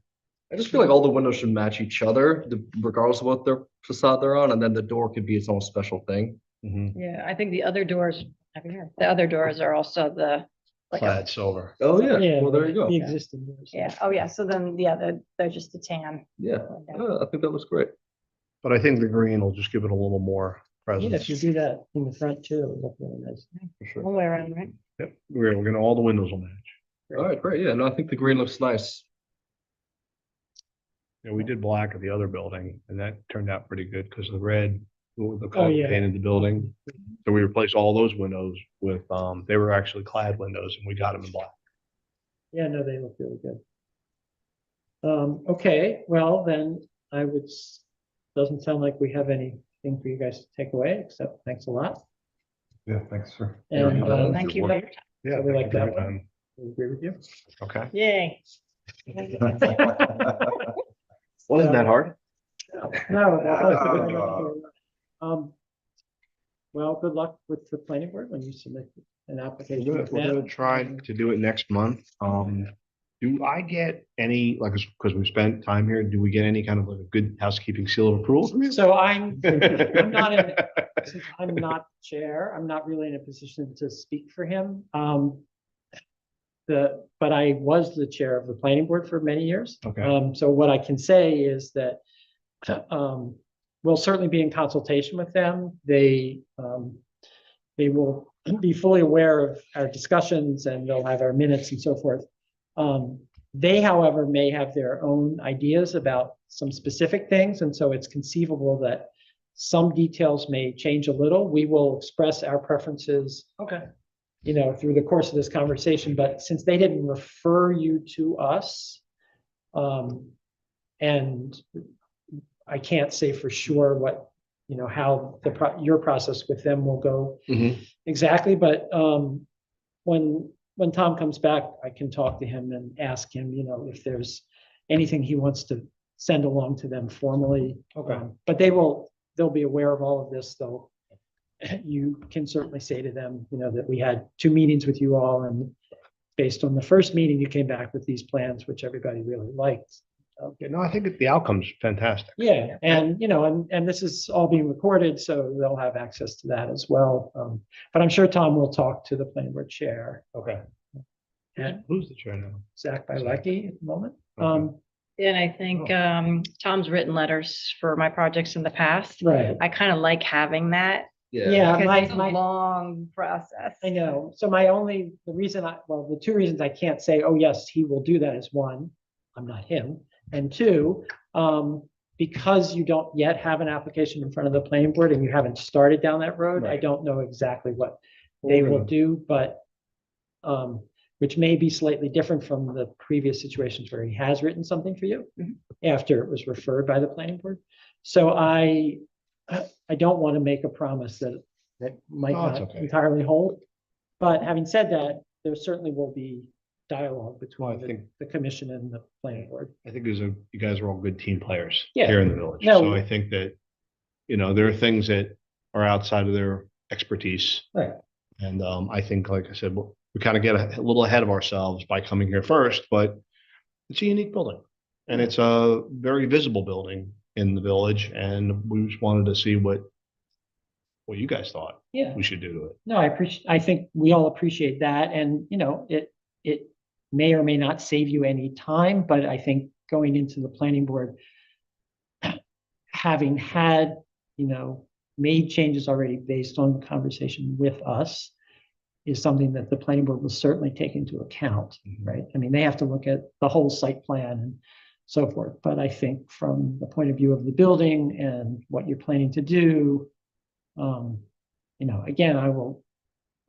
[SPEAKER 7] I just feel like all the windows should match each other, regardless of what their facade they're on, and then the door could be its own special thing.
[SPEAKER 8] Mhm.
[SPEAKER 3] Yeah, I think the other doors are also the, like, a-
[SPEAKER 8] Clad silver.
[SPEAKER 7] Oh yeah. Well, there you go.
[SPEAKER 1] The existing doors.
[SPEAKER 3] yeah, oh yeah, so then, yeah, they're just a tan.
[SPEAKER 7] Yeah. I think that looks great.
[SPEAKER 8] But I think the green will just give it a little more
[SPEAKER 1] Yeah, if
[SPEAKER 8] presence.
[SPEAKER 1] you do that in the front too, it'll look really nice.
[SPEAKER 7] For sure.
[SPEAKER 3] All the way around, right?
[SPEAKER 8] Yep. We're gonna, all the windows will match.
[SPEAKER 7] All right, great. Yeah, no, I think the green looks nice.
[SPEAKER 8] Yeah, we did black at the other building and that turned out pretty good because the red, the
[SPEAKER 1] Oh,
[SPEAKER 8] color
[SPEAKER 1] yeah.
[SPEAKER 8] painted the building. So we replaced all those windows with, they were actually clad windows and we got them in black.
[SPEAKER 1] Yeah, no, they look really good. Okay, well, then doesn't sound like we have anything for you guys to take away, except thanks a lot.
[SPEAKER 2] Yeah, thanks for.
[SPEAKER 1] And,
[SPEAKER 3] Thank you.
[SPEAKER 8] Yeah.
[SPEAKER 1] we like
[SPEAKER 8] thank you
[SPEAKER 1] that
[SPEAKER 8] for your
[SPEAKER 1] one.
[SPEAKER 8] time.
[SPEAKER 1] I agree with you.
[SPEAKER 8] Okay.
[SPEAKER 3] Yay.
[SPEAKER 8] Wasn't that hard?
[SPEAKER 1] No. Well, good luck with the planning board when you submit an application.
[SPEAKER 8] We're
[SPEAKER 1] with
[SPEAKER 8] gonna
[SPEAKER 1] them.
[SPEAKER 8] try to do it next month. Do I get any, like, because we spent time here, do we get any kind of like a good housekeeping seal of approval from you?
[SPEAKER 1] So I'm not since I'm not chair, I'm not really in a position to speak for him. But I was the chair of the planning board for many years.
[SPEAKER 8] Okay.
[SPEAKER 1] So what I can say is that we'll certainly be in consultation with them. They will be fully aware of our discussions and they'll have our minutes and so forth. They, however, may have their own ideas about some specific things, and so it's conceivable that some details may change a little. We will express our preferences, through the course of this conversation, but since they didn't refer you to us, and I can't say for sure what, how your process with them will go
[SPEAKER 8] Mhm.
[SPEAKER 1] exactly, but when Tom comes back, I can talk to him and ask him, if there's anything he wants to send along to them formally.
[SPEAKER 8] Okay.
[SPEAKER 1] But they'll be aware of all of this, though. You can certainly say to them, that we had 2 meetings with you all, and based on the first meeting, you came back with these plans, which everybody really liked.
[SPEAKER 8] Yeah, no, I think the outcome's fantastic.
[SPEAKER 1] Yeah, and and this is all being recorded, so they'll have access to that as well. But I'm sure Tom will talk to the planning board chair.
[SPEAKER 8] Okay.
[SPEAKER 1] And
[SPEAKER 8] Who's the chair now?
[SPEAKER 1] Zach Bilecki at the moment.
[SPEAKER 8] Okay.
[SPEAKER 3] And I think Tom's written letters for my projects in the past.
[SPEAKER 1] Right.
[SPEAKER 3] I kind of like having that
[SPEAKER 1] Yeah,
[SPEAKER 3] Because it's a
[SPEAKER 1] my,
[SPEAKER 3] long process.
[SPEAKER 1] I know. So the reason the two reasons I can't say, oh, yes, he will do that is one, I'm not him. And two, because you don't yet have an application in front of the planning board and you haven't started down that road, I
[SPEAKER 8] Right.
[SPEAKER 1] don't know exactly what they will do, but which may be slightly different from the previous situations where he has written something for you after it was referred by the planning board. So I don't want to make a promise that might
[SPEAKER 8] No, that's
[SPEAKER 1] not
[SPEAKER 8] okay.
[SPEAKER 1] entirely hold. But having said that, there certainly will be dialogue
[SPEAKER 8] Well, I
[SPEAKER 1] between
[SPEAKER 8] think
[SPEAKER 1] the commission and the planning board.
[SPEAKER 8] I think you guys are all good team players
[SPEAKER 1] Yeah.
[SPEAKER 8] here in the village.
[SPEAKER 1] No.
[SPEAKER 8] So I think that, there are things that are outside of their expertise.
[SPEAKER 1] Right.
[SPEAKER 8] And I think, like I said, we kind of get a little ahead of ourselves by coming here first, but it's a unique building. And it's a very visible building in the village. And we just wanted to see what you guys thought
[SPEAKER 1] Yeah.
[SPEAKER 8] we should do to it.
[SPEAKER 1] No, I think we all appreciate that. And, it may or may not save you any time, but I think going into the planning board, having had, made changes already based on conversation with us is something that the planning board will certainly take into account, right? I mean, they have to look at the whole site plan and so forth. But I think from the point of view of the building and what you're planning to do, again, I will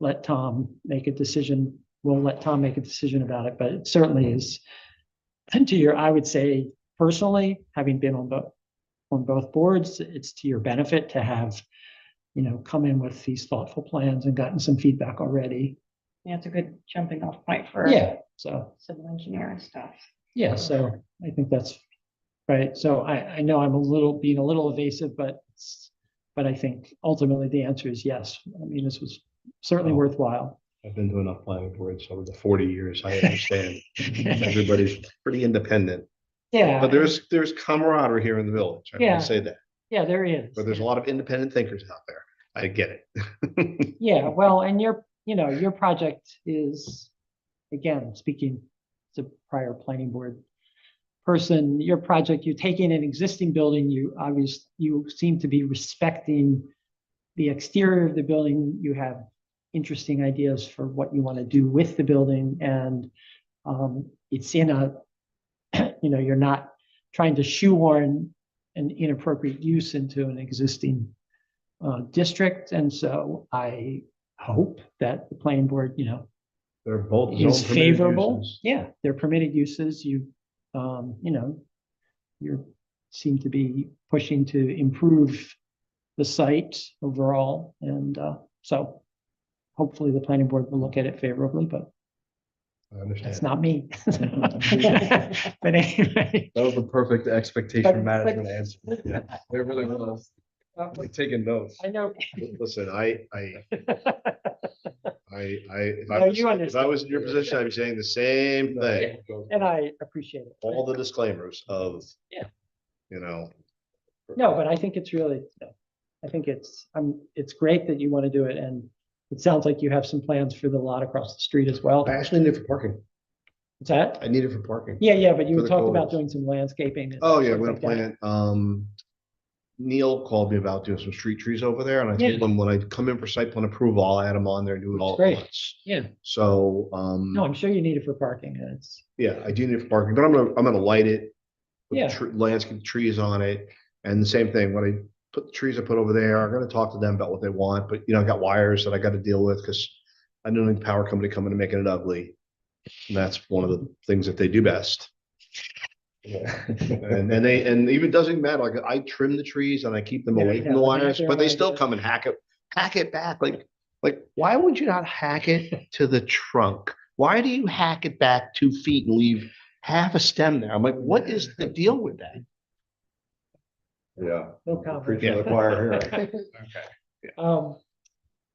[SPEAKER 1] let Tom make a decision. We'll let Tom make a decision about it, but it certainly is, and I would say personally, having been on both boards, it's to your benefit to have, come in with these thoughtful plans and gotten some feedback already.
[SPEAKER 3] Yeah, it's a good jumping off point for
[SPEAKER 1] Yeah, so,
[SPEAKER 3] civil engineering stuff.
[SPEAKER 1] yeah, so I think that's right. So I know I'm being a little evasive, but I think ultimately the answer is yes. I mean, this was certainly
[SPEAKER 8] Oh.
[SPEAKER 1] worthwhile.
[SPEAKER 8] I've been to enough planning boards over the 40 years. I understand. Everybody's pretty independent.
[SPEAKER 1] Yeah.
[SPEAKER 8] But there's camaraderie here in the village. I
[SPEAKER 1] Yeah.
[SPEAKER 8] want to say that.
[SPEAKER 1] Yeah, there is.
[SPEAKER 8] But there's a lot of independent thinkers out there. I get it.
[SPEAKER 1] Yeah, well, and your project is, again, speaking to prior planning board person, your project, you're taking an existing building, you seem to be respecting the exterior of the building. You have interesting ideas for what you want to do with the building, and it's in a, you're not trying to shoehorn an inappropriate use into an existing district. And so I hope that the planning board,
[SPEAKER 8] They're both
[SPEAKER 1] is
[SPEAKER 8] zone permitted
[SPEAKER 1] favorable.
[SPEAKER 8] uses.
[SPEAKER 1] Yeah, they're permitted uses. You seem to be pushing to improve the site overall. And so hopefully the planning board will look at it favorably, but
[SPEAKER 8] I understand.
[SPEAKER 1] that's not me. But anyway.
[SPEAKER 7] That was the perfect
[SPEAKER 1] But-
[SPEAKER 7] expectation management answer. Yeah, it really was.
[SPEAKER 1] uh,
[SPEAKER 7] Like taking notes.
[SPEAKER 1] I know.
[SPEAKER 8] Listen, if
[SPEAKER 1] No,
[SPEAKER 8] I was,
[SPEAKER 1] you
[SPEAKER 8] if I was in your position, I'd be saying the same thing.
[SPEAKER 1] And I appreciate it.
[SPEAKER 8] All the disclaimers of.
[SPEAKER 1] Yeah.
[SPEAKER 8] No,
[SPEAKER 1] but I think it's really, I think it's great that you want to do it. And it sounds like you have some plans for the lot across the street as well.
[SPEAKER 8] I actually need it for parking.
[SPEAKER 1] What's that?
[SPEAKER 8] I need it for parking.
[SPEAKER 1] Yeah, but you
[SPEAKER 8] For the
[SPEAKER 1] talked about
[SPEAKER 8] co-ops.
[SPEAKER 1] doing some landscaping. and
[SPEAKER 8] Oh, yeah,
[SPEAKER 1] stuff
[SPEAKER 8] we're
[SPEAKER 1] like
[SPEAKER 8] gonna
[SPEAKER 1] that.
[SPEAKER 8] plant, Neil called me about doing some street trees over there, and I
[SPEAKER 1] Yeah.
[SPEAKER 8] told him when I come in for site plan approval, I'll add them on there and do it all
[SPEAKER 1] Great.
[SPEAKER 8] at once.
[SPEAKER 1] Yeah,
[SPEAKER 8] So,
[SPEAKER 1] no, I'm sure you need it for parking. And it's,
[SPEAKER 8] yeah, I do need it for parking, but I'm gonna light it. Put
[SPEAKER 1] Yeah.
[SPEAKER 8] Landscape trees on it, and the same thing, when I put the trees I put over there, I'm gonna talk to them about what they want, but I got wires that I gotta deal with, because I don't need the power company coming and making it ugly. And that's one of the things that they do best. And even doesn't matter, like I trim the trees and I keep them
[SPEAKER 1] Yeah,
[SPEAKER 8] away from the
[SPEAKER 1] yeah,
[SPEAKER 8] wires,
[SPEAKER 1] yeah,
[SPEAKER 8] but they
[SPEAKER 1] yeah.
[SPEAKER 8] still come and hack it back, like, why would you not hack it to the trunk? Why do you hack it back 2 feet and leave half a stem there? I'm like, what is the deal with that?
[SPEAKER 2] Yeah.
[SPEAKER 1] No comment.
[SPEAKER 2] Preaching to the choir here.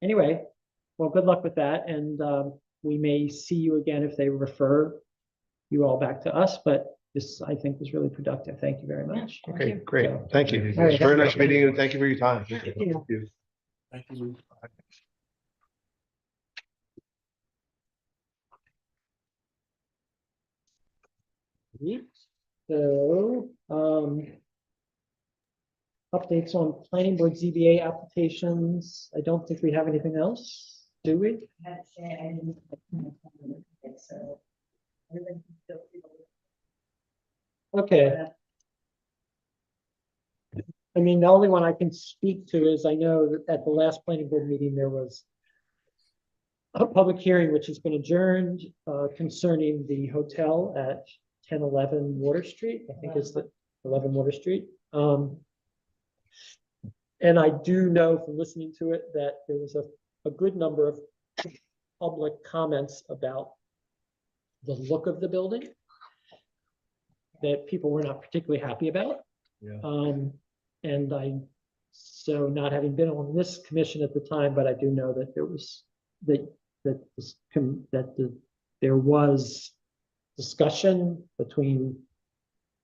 [SPEAKER 1] Anyway, well, good luck with that. And we may see you again if they refer you all back to us, but this, I think, was really productive. Thank you very much.
[SPEAKER 8] Okay, great.
[SPEAKER 1] So-
[SPEAKER 8] Thank you.
[SPEAKER 1] All right.
[SPEAKER 8] Very nice meeting you, and thank you for your time.
[SPEAKER 1] you.
[SPEAKER 7] Thank you.
[SPEAKER 1] So, updates on planning board ZBA applications. I don't think we have anything else, do we? Okay. I mean, the only one I can speak to is I know that at the last planning board meeting, there was a public hearing which has been adjourned concerning the hotel at 1011 Water Street, I think is the 11 Water Street. And I do know from listening to it that there was a good number of public comments about the look of the building that people were not particularly happy about.
[SPEAKER 2] Yeah.
[SPEAKER 1] And so not having been on this commission at the time, but I do know that there was there was discussion between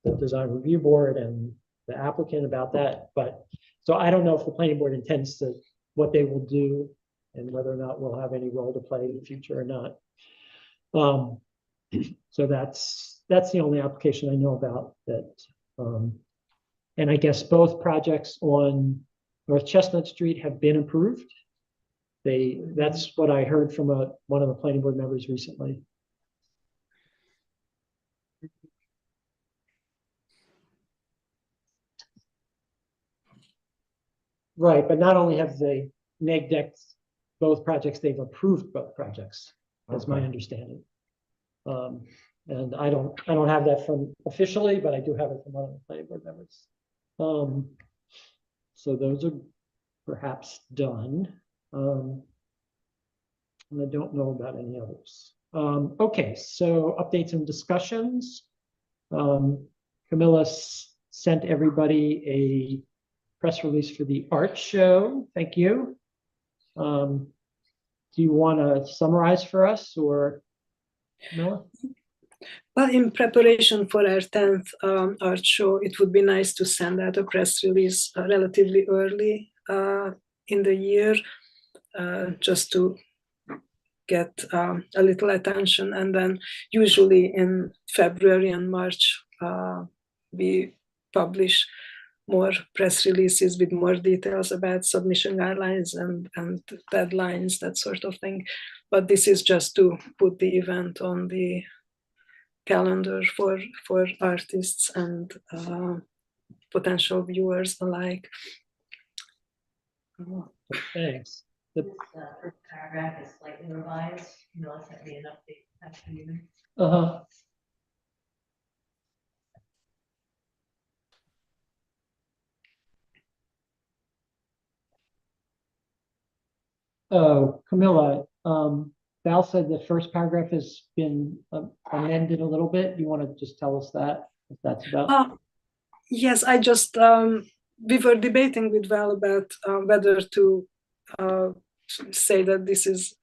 [SPEAKER 1] the design review board and the applicant about that. But so I don't know if the planning board intends to, what they will do and whether or not we'll have any role to play in the future or not. So that's the only application I know about that. And I guess both projects on North Chestnut Street have been approved. That's what I heard from one of the planning board members recently. Right, but not only have they neg decked both projects, they've approved both projects. That's my
[SPEAKER 2] Okay.
[SPEAKER 1] understanding. And I don't have that from officially, but I do have it from one of the planning board members. So those are perhaps done. And I don't know about any others. Okay, so updates and discussions. Camilla sent everybody a press release for the art show. Thank you. Do you want to summarize for us, or Camilla?
[SPEAKER 4] Well, in preparation for our 10th art show, it would be nice to send out a press release relatively early in the year, just to get a little attention. And then usually in February and March, we publish more press releases with more details about submission guidelines and deadlines, that sort of thing. But this is just to put the event on the calendar for artists and potential viewers alike.
[SPEAKER 1] Thanks.
[SPEAKER 10] First paragraph is slightly revised. Camilla sent me an update afternoon.
[SPEAKER 1] Uh-huh. Oh, Camilla, Val said the first paragraph has been amended a little bit. You want to just tell us that, if that's about?
[SPEAKER 4] Yes, I just, we were debating with Val about whether to say that this is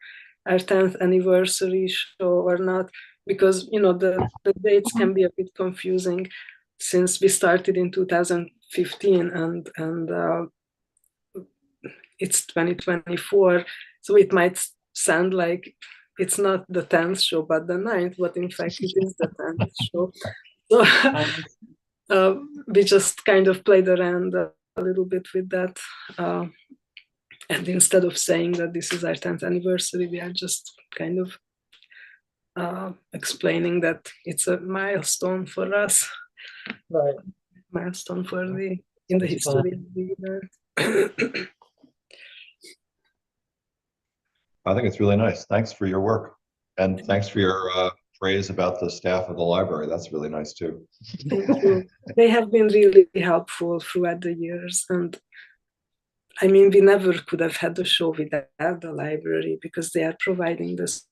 [SPEAKER 4] our 10th anniversary show or not, because, you know, the dates can be a bit confusing since we started in 2015 and it's 2024. So it might sound like it's not the 10th show, but the 9th, but in fact it is the 10th show. So we just kind of played around a little bit with that. And instead of saying that this is our 10th anniversary, we are just kind of explaining that it's a milestone for us.
[SPEAKER 1] Right.
[SPEAKER 4] Milestone for in the history of the event.
[SPEAKER 2] I think it's really nice. Thanks for your work. And thanks for your praise about the staff of the library. That's really nice too.
[SPEAKER 4] Thank you. They have been really helpful throughout the years. And I mean, we never could have had the show without the library because they are providing this.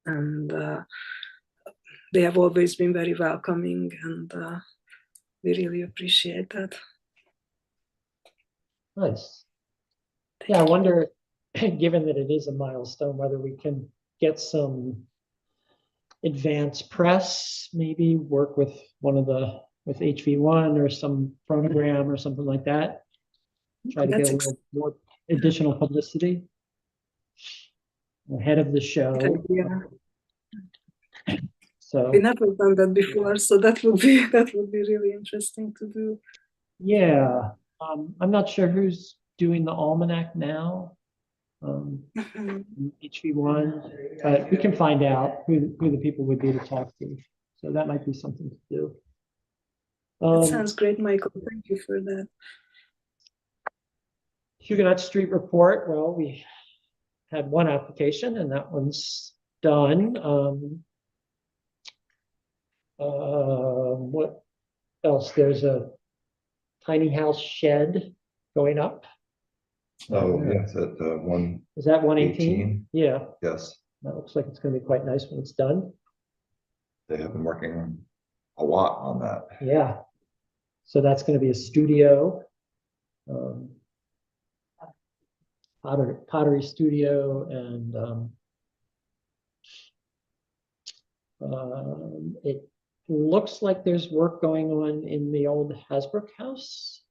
[SPEAKER 4] And they have always been very welcoming, and we really appreciate that.
[SPEAKER 1] Nice. Yeah, I wonder, given that it is a milestone, whether we can get some advance press, maybe work with with HV1 or some phonogram or something like that. Try to get a little more additional publicity ahead of the show.
[SPEAKER 4] Yeah.
[SPEAKER 1] So
[SPEAKER 4] we never done that before, so that would be really interesting to do.
[SPEAKER 1] yeah, I'm not sure who's doing the almanac now.
[SPEAKER 4] Mhm.
[SPEAKER 1] HV1, but we can find out who the people would be to talk to. So that might be something to do.
[SPEAKER 4] That sounds great, Michael. Thank you for that.
[SPEAKER 1] Huguenot Street report, well, we had one application and that one's done. What else? There's a tiny house shed going up.
[SPEAKER 2] Oh, yes, at one,
[SPEAKER 1] Is that 118?
[SPEAKER 2] 18.
[SPEAKER 1] Yeah,
[SPEAKER 2] yes,
[SPEAKER 1] that looks like it's gonna be quite nice when it's done.
[SPEAKER 2] they have been working a lot on that.
[SPEAKER 1] Yeah. So that's gonna be a studio. Pottery studio and it looks like there's work going on in the old Hasbrook house.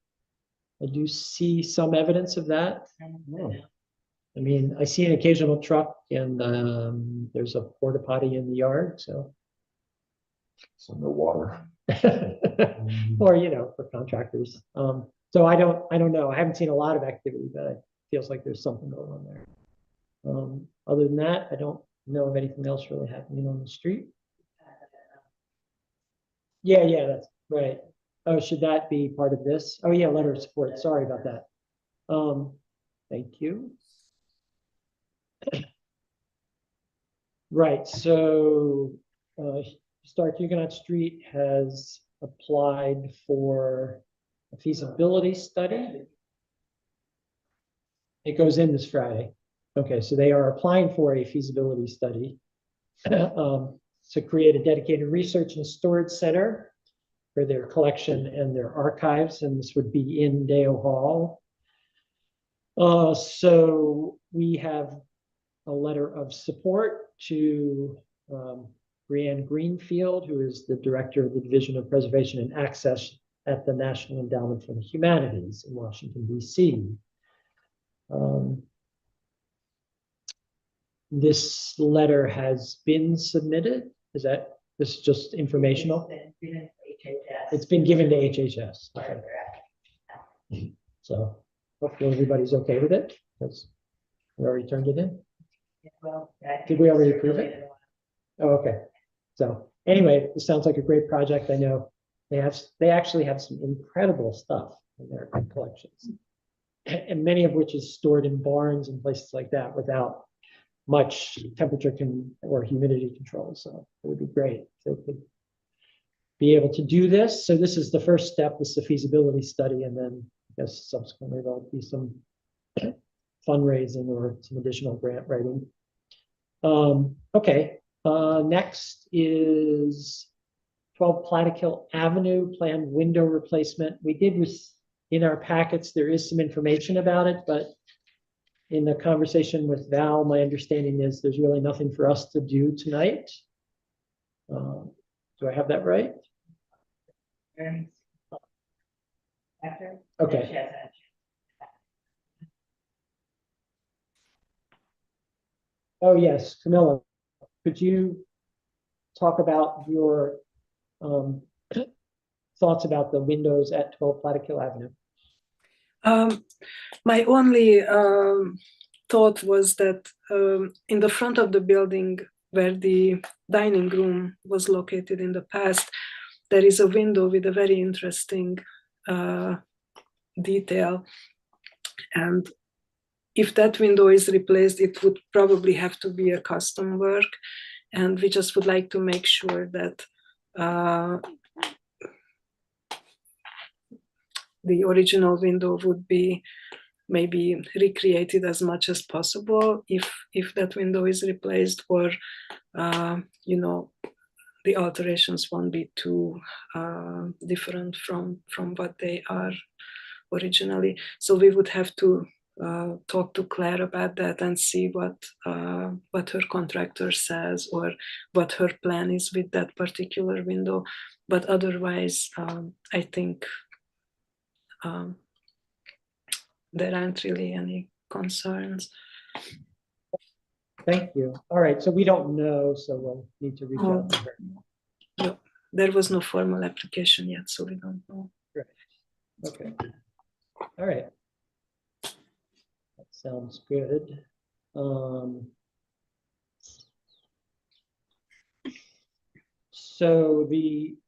[SPEAKER 1] I do see some evidence of that. I mean, I see an occasional truck and there's a porta potty in the yard, so.
[SPEAKER 2] So no water.
[SPEAKER 1] Or, you know, for contractors. So I don't know. I haven't seen a lot of activity, but it feels like there's something going on there. Other than that, I don't know of anything else really happening on the street. Yeah, that's right. Oh, should that be part of this? Oh, yeah, letter of support. Sorry about that. Thank you. Right, so Stark Huguenot Street has applied for a feasibility study. It goes in this Friday. Okay, so they are applying for a feasibility study to create a dedicated research and storage center for their collection and their archives, and this would be in Dale Hall. So we have a letter of support to Brianne Greenfield, who is the director of the Division of Preservation and Access at the National Endowment for the Humanities in Washington, D.C. This letter has been submitted. Is that, this is just informational? It's been given to HHS. Okay. So hopefully everybody's okay with it, because we already turned it in. Did we already approve it? Oh, okay. So anyway, this sounds like a great project. I know they actually have some incredible stuff in their collections, and many of which is stored in barns and places like that without much temperature or humidity control. So it would be great if they could be able to do this. So this is the first step. This is a feasibility study, and then I guess subsequently there'll be some fundraising or some additional grant writing. Okay. Next is 12 Plattekill Avenue planned window replacement. We did in our packets, there is some information about it, but in the conversation with Val, my understanding is there's really nothing for us to do tonight. Do I have that right? Okay. Oh, yes, Camilla, could you talk about your thoughts about the windows at 12 Plattekill Avenue?
[SPEAKER 4] My only thought was that in the front of the building where the dining room was located in the past, there is a window with a very interesting detail. And if that window is replaced, it would probably have to be a custom work. And we just would like to make sure that the original window would be maybe recreated as much as possible if that window is replaced, or you know, the alterations won't be too different from what they are originally. So we would have to talk to Claire about that and see what her contractor says or what her plan is with that particular window. But otherwise, I think there aren't really any concerns.
[SPEAKER 1] Thank you. All right, so we don't know, so we'll need to reach out to her.
[SPEAKER 4] No, there was no formal application yet, so we don't know.
[SPEAKER 1] Right. Okay. All right. That sounds good. So we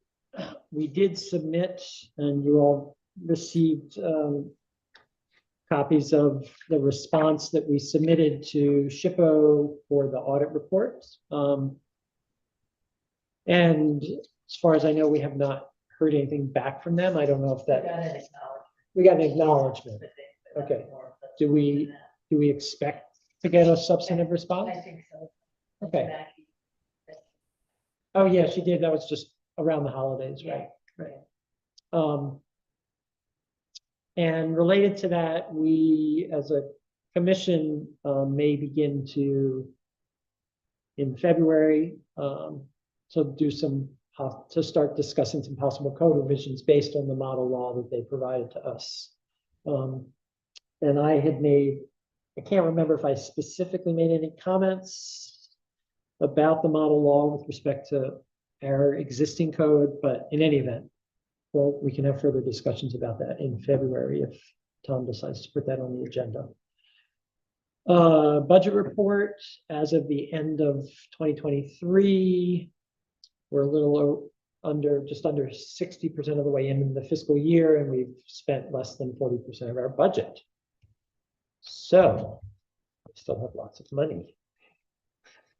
[SPEAKER 1] did submit, and you all received copies of the response that we submitted to SHPO for the audit report. And as far as I know, we have not heard anything back from them. I don't know if
[SPEAKER 10] Got
[SPEAKER 1] that,
[SPEAKER 10] an acknowledgement.
[SPEAKER 1] we got an acknowledgement. Okay. Do we expect to get a substantive response?
[SPEAKER 10] I think so.
[SPEAKER 1] Okay.
[SPEAKER 10] Mackie.
[SPEAKER 1] Oh, yeah, she did. That was just around the holidays, right? Right. And related to that, we, as a commission, may begin to, in February, to do some, to start discussing some possible code revisions based on the model law that they provided to us. And I had made, I can't remember if I specifically made any comments about the model law with respect to our existing code, but in any event, well, we can have further discussions about that in February if Tom decides to put that on the agenda. Budget report as of the end of 2023, we're a little under, just under 60% of the way in the fiscal year, and we've spent less than 40% of our budget. So we still have lots of money.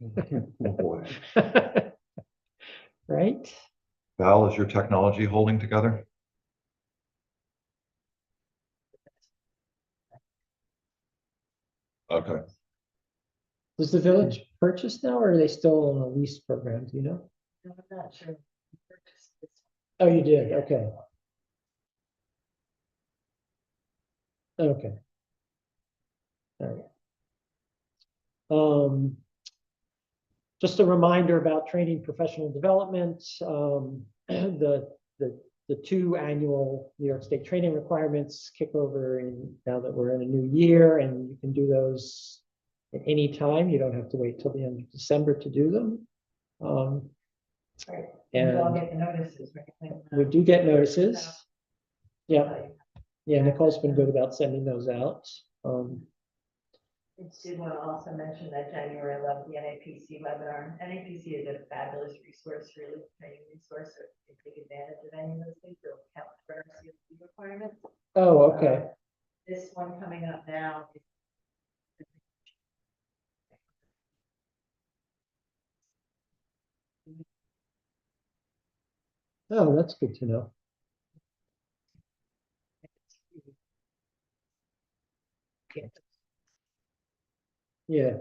[SPEAKER 2] Oh, boy.
[SPEAKER 1] Right?
[SPEAKER 2] Val, is your technology holding together? Okay.
[SPEAKER 1] Does the village purchase now, or are they still on a lease program? Do you know?
[SPEAKER 10] I'm not sure.
[SPEAKER 1] Oh, you did? Okay. Okay. All right. Just a reminder about training professional development. The two annual New York State training requirements kick over in now that we're in a new year, and you can do those at any time. You don't have to wait till the end of December to do them.
[SPEAKER 10] Right. And we all
[SPEAKER 1] And
[SPEAKER 10] get the notices, right?
[SPEAKER 1] we do get notices. Yeah. Yeah, Nicole's been good about sending those out.
[SPEAKER 10] I did want to also mention that January 11th, the NAPC webinar. NAPC is a fabulous resource, really training resource. So if you take advantage of any of those things, it'll count for our CLC requirements.
[SPEAKER 1] Oh, okay.
[SPEAKER 10] This one coming up now is
[SPEAKER 1] Oh, that's good to know. Yeah.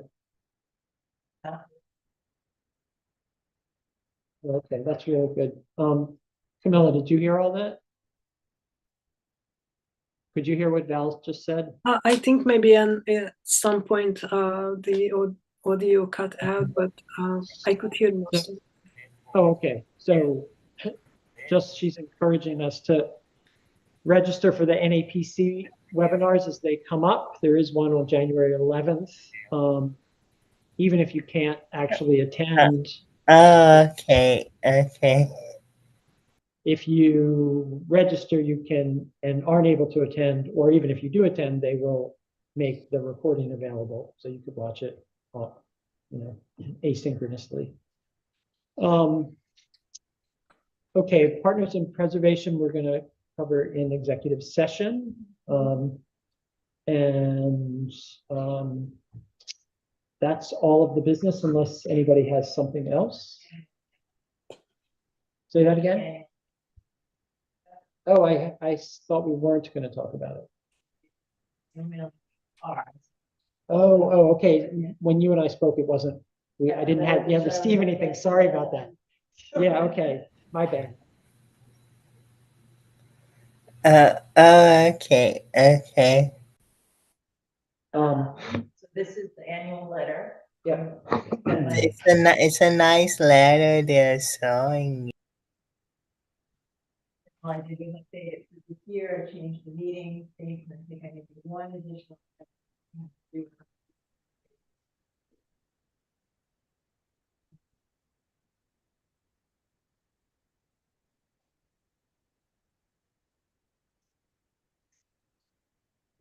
[SPEAKER 1] Okay, that's really good. Camilla, did you hear all that? Could you hear what Val just said?
[SPEAKER 4] I think maybe at some point the audio cut out, but I could hear most of it.
[SPEAKER 1] Oh, okay. So just she's encouraging us to register for the NAPC webinars as they come up. There is one on January 11th. Even if you can't actually attend,
[SPEAKER 9] Okay, okay.
[SPEAKER 1] if you register, you can and aren't able to attend, or even if you do attend, they will make the recording available so you could watch it, asynchronously. Okay, partners in preservation, we're going to cover in executive session. That's all of the business unless anybody has something else. Say that again. Oh, I thought we weren't going to talk about it. Oh, okay. When you and I spoke, it wasn't, I didn't have the Steve anything. Sorry about that. Yeah, okay. My bad.
[SPEAKER 9] Okay, okay.
[SPEAKER 10] So this is the annual letter.
[SPEAKER 1] Yeah.
[SPEAKER 9] It's a nice letter they're showing.
[SPEAKER 10] I did an update for this year, change the meeting date, and I think I need one additional.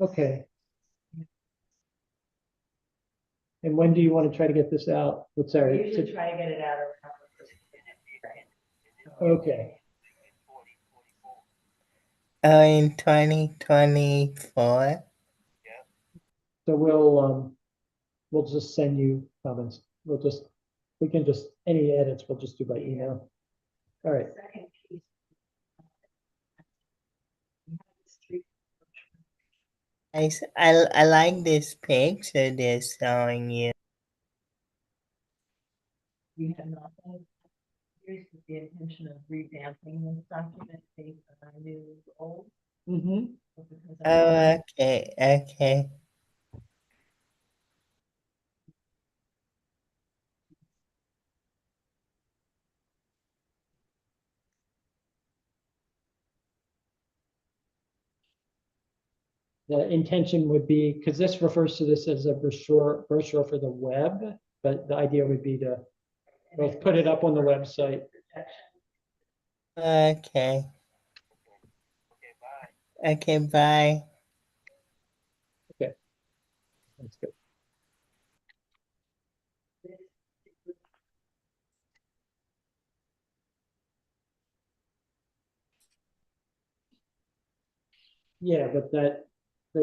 [SPEAKER 1] Okay. And when do you want to try to get this out? What's our,
[SPEAKER 10] We usually try to get it out around the first minute.
[SPEAKER 1] okay,
[SPEAKER 9] In 2024.
[SPEAKER 1] so we'll just send you comments. We can just, any edits, we'll just do by email. All right,
[SPEAKER 10] Second piece. We have the street.
[SPEAKER 9] I like this picture they're showing you.
[SPEAKER 10] We have not done here's with the intention of revamping this document based on our new goals.
[SPEAKER 1] mhm.
[SPEAKER 10] Because
[SPEAKER 9] Oh, okay.
[SPEAKER 1] The intention would be, because this refers to this as a brochure for the web, but the idea would be to both put it up on the website.
[SPEAKER 9] Okay. Okay, bye.
[SPEAKER 1] That's good. Yeah, but there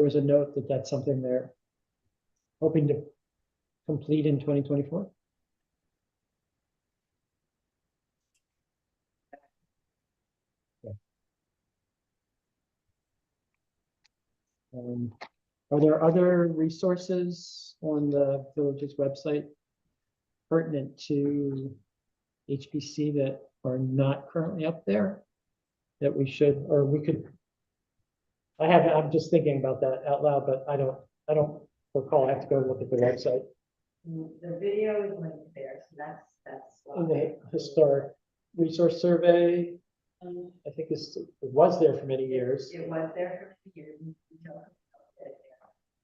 [SPEAKER 1] was a note that that's something they're hoping to complete in 2024. Are there other resources on the village's website pertinent to HPC that are not currently up there that we should, or we could? I'm just thinking about that out loud, but I don't recall. I have to go look at the website.
[SPEAKER 10] The video is linked there, so that's.
[SPEAKER 1] In the historic resource survey, I think it was there for many years.
[SPEAKER 10] It was there for years.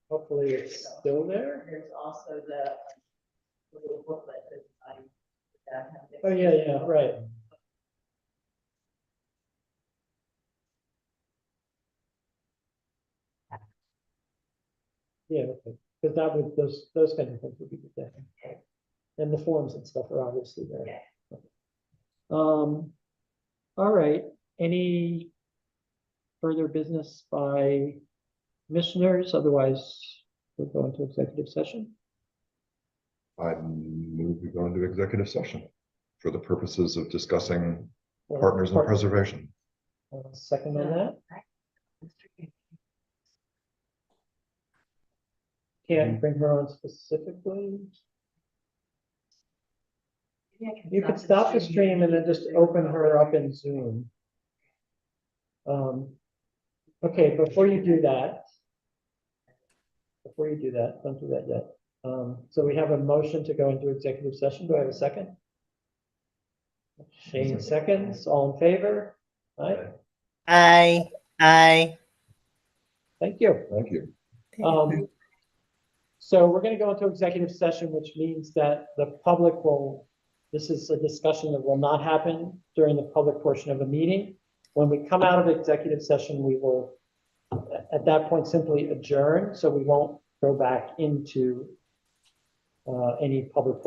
[SPEAKER 1] Hopefully it's still there.
[SPEAKER 10] There's also the little booklet that I.
[SPEAKER 1] Oh, yeah, right. Yeah, okay, because that would, those kind of things would be good there. And the forms and stuff are obviously there. All right, any further business by commissioners? Otherwise, we'll go into executive session.
[SPEAKER 2] I move we go into executive session for the purposes of discussing partners in preservation.
[SPEAKER 1] Second on that? Can't bring her on specifically. You could stop the stream and then just open her up in Zoom. Okay, before you do that, don't do that yet. So we have a motion to go into executive session. Do I have a second? Shane seconds, all in favor? Aye, thank you.
[SPEAKER 2] Thank you.
[SPEAKER 1] So we're going to go into executive session, which means that the public will, this is a discussion that will not happen during the public portion of a meeting. When we come out of executive session, we will, at that point, simply adjourn. So we won't go back into any public